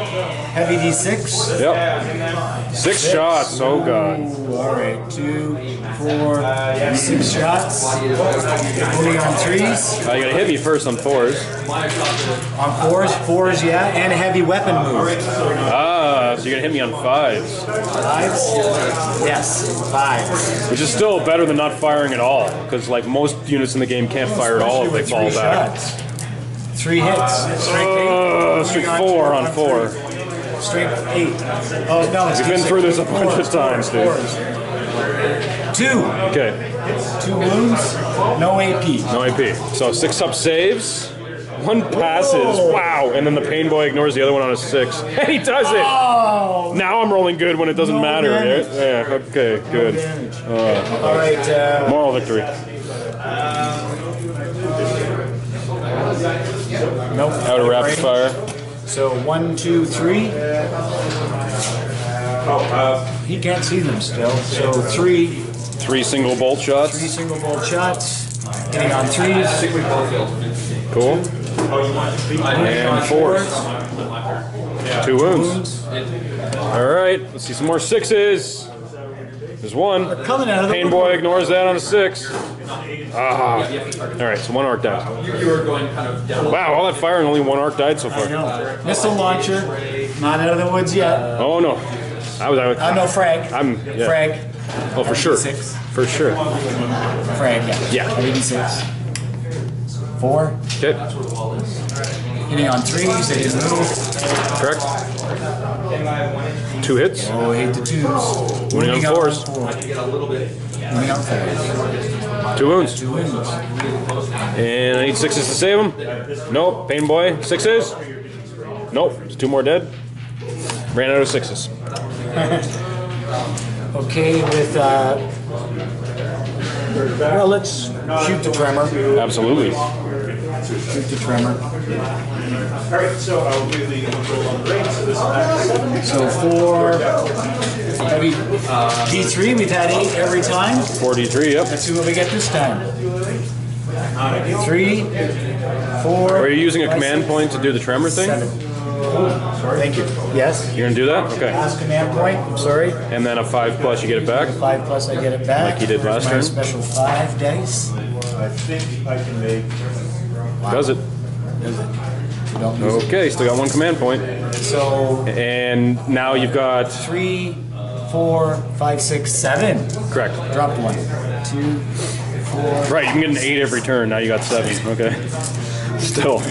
Heavy D6. Yep. 6 shots. Oh god. All right. 2, 4, 6 shots. Only on 3s. You gotta hit me first on 4s. On 4s, yeah, and a heavy weapon move. Ah. So you're gonna hit me on 5s. 5s? Yes, 5s. Which is still better than not firing at all, because like most units in the game can't fire at all if they fall back. 3 hits. Strength 4 on 4. Strength 8. Oh no, we've been through this a bunch of times, dude. 2. Okay. 2 wounds, no AP. No AP. So 6 up saves. 1 passes. Wow. And then the pain boy ignores the other one on a 6. And he does it. Oh! Now I'm rolling good when it doesn't matter. Right? Yeah. Okay. Good. All right. Moral victory. Nope. Out of rapid fire. So 1, 2, 3. He can't see them still. So 3. 3 single bolt shots. 3 single bolt shots. Hitting on 3s. Cool. And 4s. 2 wounds. All right. Let's see some more 6s. There's 1. Pain boy ignores that on a 6. Ah. All right. So 1 arc died. Wow. All that fire and only 1 arc died so far. Missile launcher. Not out of the woods yet. Oh no. No frag. Yeah. Frag. Oh, for sure. 6. For sure. Frag, yeah. 86. 4. Okay. Hitting on 3s, they just move. Correct. 2 hits. Oh, 8 to 2s. Winning on 4s. Winning on 4s. 2 wounds. 2 wounds. And I need 6s to save him. Nope. Pain boy. 6s. Nope. There's 2 more dead. Ran out of 6s. Okay, with well, let's shoot the tremor. Absolutely. Shoot the tremor. Alright, so I'll do the control on the range, so this is 7. So 4 D3, we've had 8 every time. 4d3, yep. Let's see what we get this time. 3, 4. Are you using a command point to do the tremor thing? 7. Thank you. Yes. You're gonna do that? Okay. Last command point. I'm sorry. And then a 5+, you get it back? 5+ I get it back. Like you did last turn? Special 5 dice. I think I can make... Does it? Don't use Okay, still got 1 command point. So And now you've got... 3, 4, 5, 6, 7. Correct. Dropped 1. 2, 4. Right, you can get an 8 every turn. Now you got 7. Okay. Still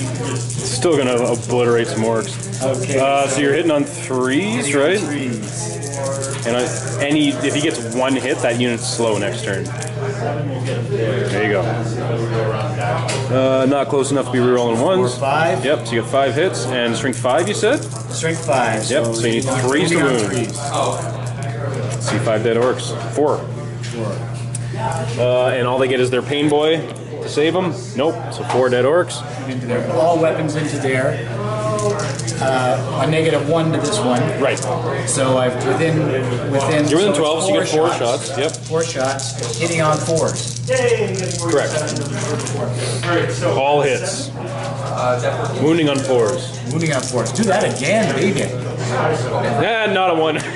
gonna obliterate some orcs. Okay. So you're hitting on 3s, right? 3s. And if he gets 1 hit, that unit's slow next turn. There you go. Not close enough to be rerolling 1s. 4, 5. Yep. So you got 5 hits and strength 5. You said? Strength 5. Yep. So you need 3s to wound. Let's see 5 dead orcs. 4. And all they get is their pain boy to save them. Nope. So 4 dead orcs. Into there. All weapons into there. A -1 to this one. Right. So I've within. You're within 12, so you get 4 shots. Yep. 4 shots. Hitting on 4s. Correct. All hits. Wounding on 4s. Wounding on 4s. Do that again, baby. Not a 1. Isn't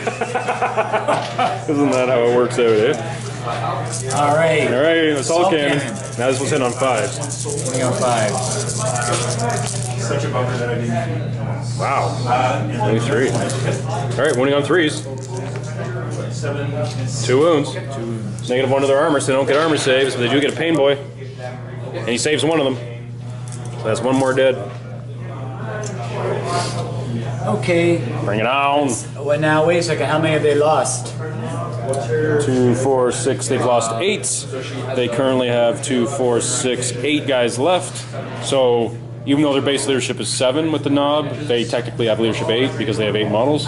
that how it works out, eh? All right. All right, assault cannon. cannon. Now this one's hitting on 5s. Hitting on 5s. Such a bummer that I didn't... Wow. Only 3. All right, wounding on 3s. 2 wounds. -1 to their armor, so they don't get armor saves, but they do get a pain boy. And he saves 1 of them. So that's 1 more dead. Okay. Bring it on. Well, now wait a second. How many have they lost? 2, 4, 6. They've lost 8. They currently have 2, 4, 6, 8 guys left. So even though their base leadership is 7 with the knob, they technically have leadership 8 because they have 8 models.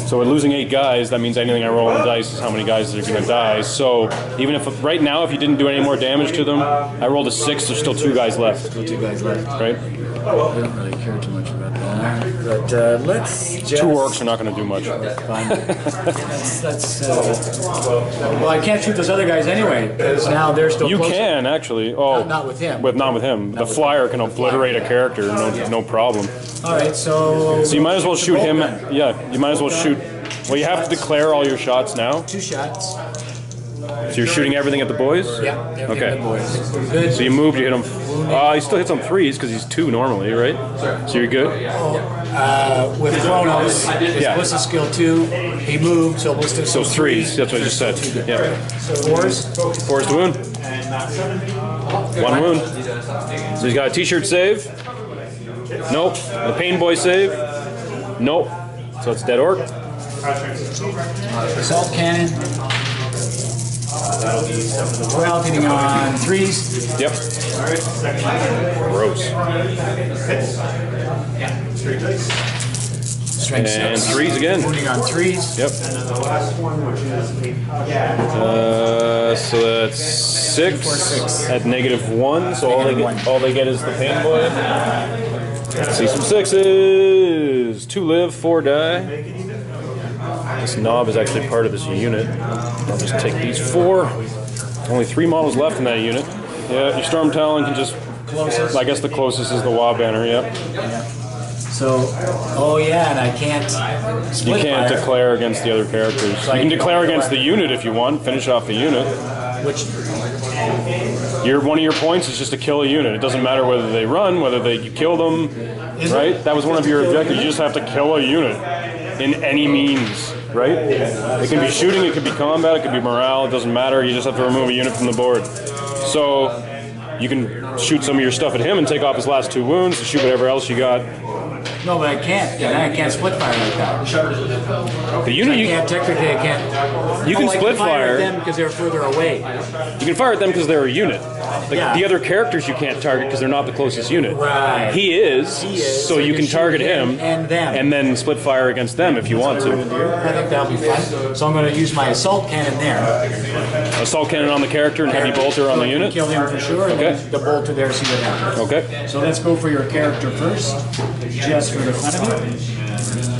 So with losing 8 guys, that means anything I roll on the dice is how many guys are going to die. So even if right now, if you didn't do any more damage to them, I rolled a 6. There's still 2 guys left. Still 2 guys left. Right? I don't really care too much about that. But let's just... 2 orcs are not going to do much. Fine. Well, I can't shoot those other guys anyway, because now they're still You closer. can actually. Oh, Not with him. Not with him. The flyer can obliterate a character, no problem. All right, so... So you might as well shoot him. Yeah, you might as well shoot. Well, you have to declare all your shots now. 2 shots. So you're shooting everything at the boys? Yeah, everything okay. at the boys. Good. So you moved, you hit him. He still hits on 3s because he's 2 normally, right? So you're good? With Chronos, his ballistic skill 2, he moved, so ballistic So skill 3s, that's what I just said. Yeah. 4s. 4's the wound. 1 wound. So he's got a t-shirt save. Nope. The pain boy save. Nope. So it's dead orc. Assault cannon. 12 hitting on 3s. Yep. Gross. Strength And 6. 3s again. Wounding on 3s. Yep. So that's 6 at -1. So all they get is the pain boy. Let's see some 6s. 2 live, 4 die. This knob is actually part of this unit. I'll just take these 4. Only 3 models left in that unit. Yeah, your Storm Talon can just... Closest. I guess the closest is the WA banner, yep. So, oh yeah, and I can't split You can't fire, declare against the other characters. You can declare against the unit if you want, finish off the unit. which One of your points is just to kill a unit. It doesn't matter whether they run, whether you kill them, right? That was one of your objectives. You just have to kill a unit in any means, right? It can be shooting, it could be combat, it could be morale, it doesn't matter. You just have to remove a unit from the board. So you can shoot some of your stuff at him and take off his last 2 wounds, and shoot whatever else you got. no, but I can't. I can't split fire like that. The unit you can't technically. I can't. You can I split fire fire. at them because they're further away. You can fire at them because they're a unit. Yeah. The other characters you can't target because they're not the closest unit. Right. He is, so you can shoot target him and them, and then split fire against them if you want to. I think that'll be fun. So I'm going to use my assault cannon there. Assault cannon on the character and heavy bolter on the unit. Kill him for sure. Okay. And the bolter there. See what happens. Okay. So let's go for your character first, just for the fun of it.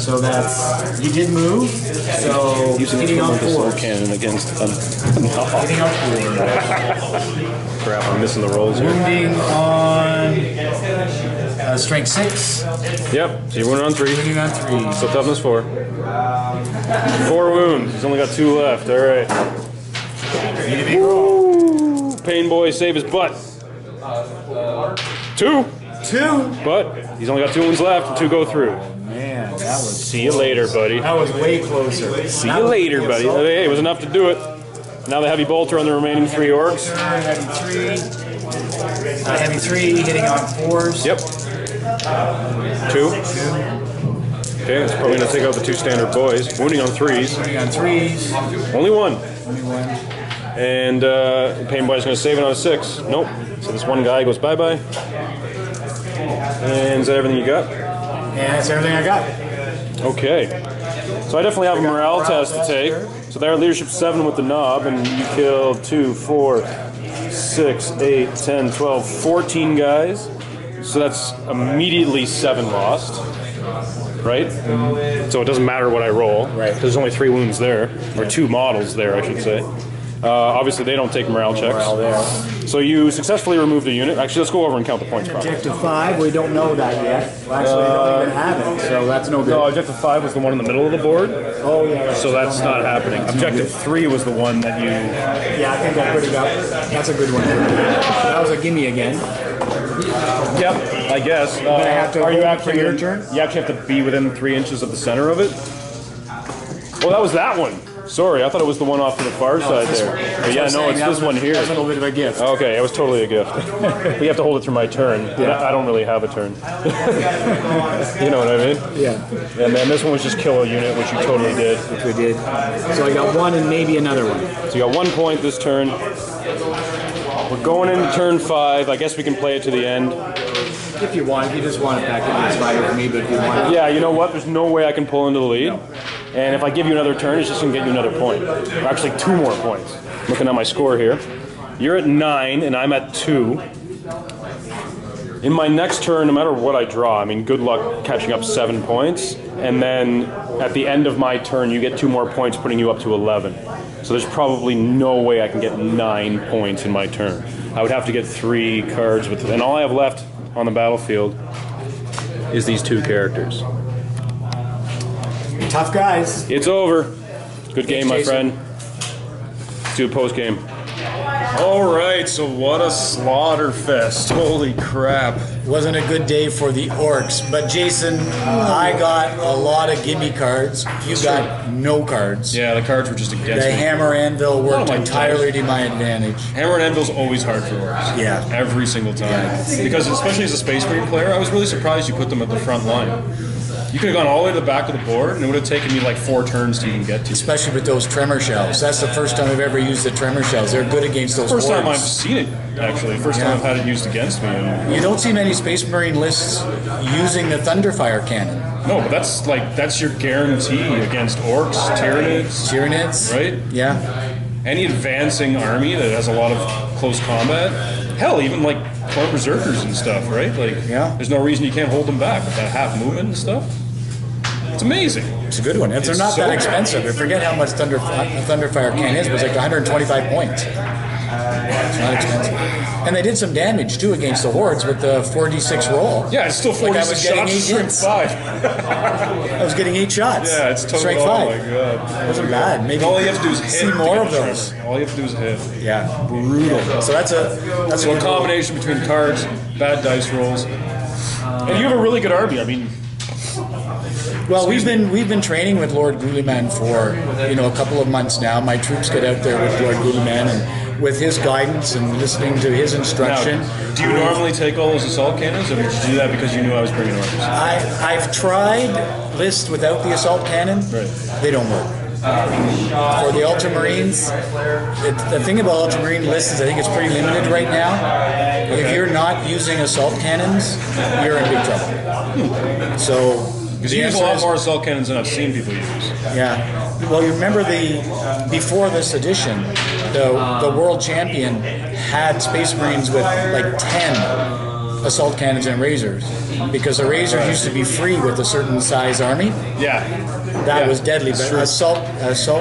So that's he did move. So hitting on 4. Assault cannon against them. Hitting on 4. Crap, I'm missing the rolls here. Wounding on strength 6. Yep, so you're wounded on 3. Wounding on 3. So toughness 4. 4 wounds. He's only got 2 left. All right. Woo! Pain boy, save his butt. 2. 2. But he's only got 2 wounds left, and 2 go through. Man, that was See you later, buddy. that was way closer. See you later, buddy. Hey, it was enough to do it. Now the heavy bolter on the remaining 3 orcs. Heavy 3 hitting on 4s. Yep. 2. Okay, it's probably going to take out the 2 standard boys. Wounding on 3s. Hitting on 3s. Only 1. Only 1. And Pain Boy's going to save it on a 6. Nope. So this one guy goes bye-bye. And is that everything you got? Yeah, that's everything I got. Okay. So I definitely have a morale test to take. So they're leadership 7 with the knob, and you killed 2, 4, 6, 8, 10, 12, 14 guys. So that's immediately 7 lost. Right? So it doesn't matter what I roll. Right. There's only 3 wounds there, or 2 models there, I should say. Obviously, they don't take morale checks. Morale there. So you successfully removed a unit. Actually, let's go over and count the points properly. Objective 5, we don't know that yet. Well, actually, we don't even have it, so that's no good. No, objective 5 was the one in the middle of the board. Oh, yeah. So that's not happening. Objective 3 was the one that you... Yeah, I think I pretty got. That's a good one. That was a gimme again. Yep, I guess. I have to are you hold actually for your turn? You actually have to be within 3 inches of the center of it? Oh, that was that one. Sorry, I thought it was the one off to the far side there. But yeah, no, it's this one here. That's a little bit of a gift. Okay, it was totally a gift. But you have to hold it through my turn. Yeah. I don't really have a turn. You know what I mean? Yeah. And then this one was just kill a unit, which you totally did. Which we did. So I got 1 and maybe another one. So you got 1 point this turn. We're going into turn 5. I guess we can play it to the end. If you want, if you just want it back, it's fine with me, but if you want it. Yeah, you know what? There's no way I can pull into the lead. And if I give you another turn, it's just going to get you another point. Or actually 2 more points. Looking at my score here. You're at 9 and I'm at 2. In my next turn, no matter what I draw, I mean, good luck catching up 7 points. And then at the end of my turn, you get 2 more points, putting you up to 11. So there's probably no way I can get 9 points in my turn. I would have to get 3 cards with, and all I have left on the battlefield is these 2 characters. Tough guys. It's over. Good game, my friend. Let's do a post game. All right, so what a slaughter fest. Holy crap. Wasn't a good day for the orcs, but Jason, I got a lot of gimme cards. You got no cards. Yeah, the cards were just against The me. hammer anvil worked entirely to my advantage. Hammer and Anvil's always hard for orcs. Yeah. Every single time. Yeah. Because especially as a Space Marine player, I was really surprised you put them at the front line. You could have gone all the way to the back of the board, and it would have taken me like 4 turns to even get to you. Especially with those tremor shells. That's the first time I've ever used the tremor shells. They're good against those First time hordes. I've seen it, actually. First time I've had it used against me. And You don't see many Space Marine lists using the Thunderfire cannon. no, but that's your guarantee against orcs, Tyranids, Tyranids? right? Yeah. Any advancing army that has a lot of close combat. Hell, even like Clone Berserkers and stuff, right? Like, Yeah. there's no reason you can't hold them back with that half movement and stuff. It's amazing. It's a good one. They're not that expensive. I forget how much Thunderfire can is, but it's like 125 points. It's not expensive. And they did some damage too against the hordes with the 4d6 roll. Yeah, it's still 46 I was getting shots to 8 strength hits. 5. I was getting 8 shots. Yeah, it's totally. Strike Oh 5. my god. Wasn't bad. Maybe All you have to do is hit. see to more get of the those. tremor. All you have to do is hit. Yeah. Brutal. So that's a So a good combination between cards, bad dice rolls, and you have a really good army. I mean, Well, we've been training with Lord Guliman for a couple of months now. My troops get out there with Lord Guliman and with his guidance and listening to his instruction. now, do you normally take all those assault cannons, or did you do that because you knew I was bringing orders? I've tried lists without the assault cannon. Right. They don't work. For the Ultramarines, the thing about Ultramarine lists is I think it's pretty limited right now. If you're not using assault cannons, you're in big trouble. So. Because you use a lot more assault cannons than I've seen people use. Yeah. Well, you remember before this edition, the world champion had Space Marines with like 10 assault cannons and razors, because the razors used to be free with a certain size army. Yeah. That was deadly, but assault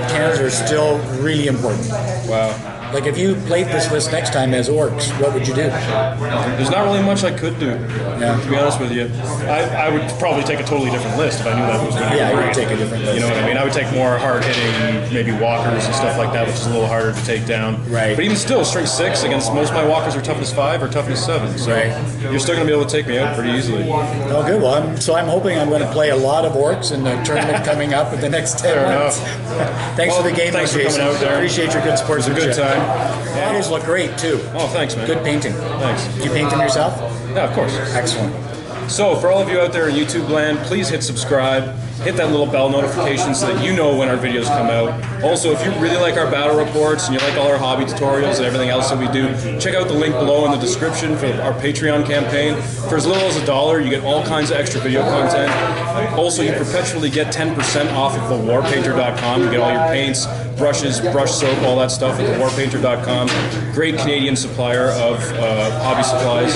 cannons are still really important. Wow. Like if you played this list next time as orcs, what would you do? There's not really much I could do, Yeah. to be honest with you. I would probably take a totally different list if I knew that was going to be Yeah, I great. would take a different list. You know what I mean? I would take more hard-hitting, maybe walkers and stuff like that, which is a little harder to take down. Right. But even still, strength 6 against most of my walkers are toughness 5 or toughness 7. So Right. you're still going to be able to take me out pretty easily. Oh, good. Well, I'm hoping I'm going to play a lot of orcs in the tournament coming up in the next 10 Fair months. Thanks Well, for the game, thanks for Jason. coming out there. Appreciate your good It was a good sportsmanship. time. Models look great too. Oh, thanks, man. Good painting. Thanks. Did you paint them yourself? Yeah, of course. Excellent. So, for all of you out there in YouTube land, please hit subscribe, hit that little bell notification so that you know when our videos come out. Also, if you really like our battle reports and you like all our hobby tutorials and everything else that we do, check out the link below in the description for our Patreon campaign. For as little as $1, you get all kinds of extra video content. Also, you perpetually get 10% off of the warpainter.com. You get all your paints, brushes, brush soap, all that stuff at the warpainter.com. Great Canadian supplier of hobby supplies.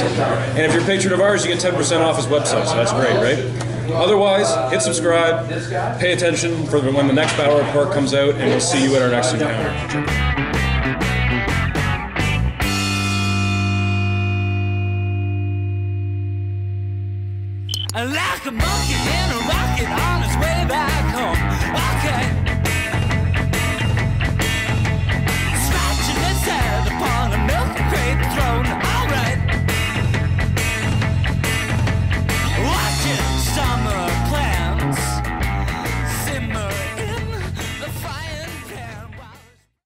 And if you're a patron of ours, you get 10% off his website, so that's great, right? Otherwise, hit subscribe, pay attention for when the next battle report comes out, and we'll see you at our next encounter. Like a monkey in a rocket on his way back home. Okay.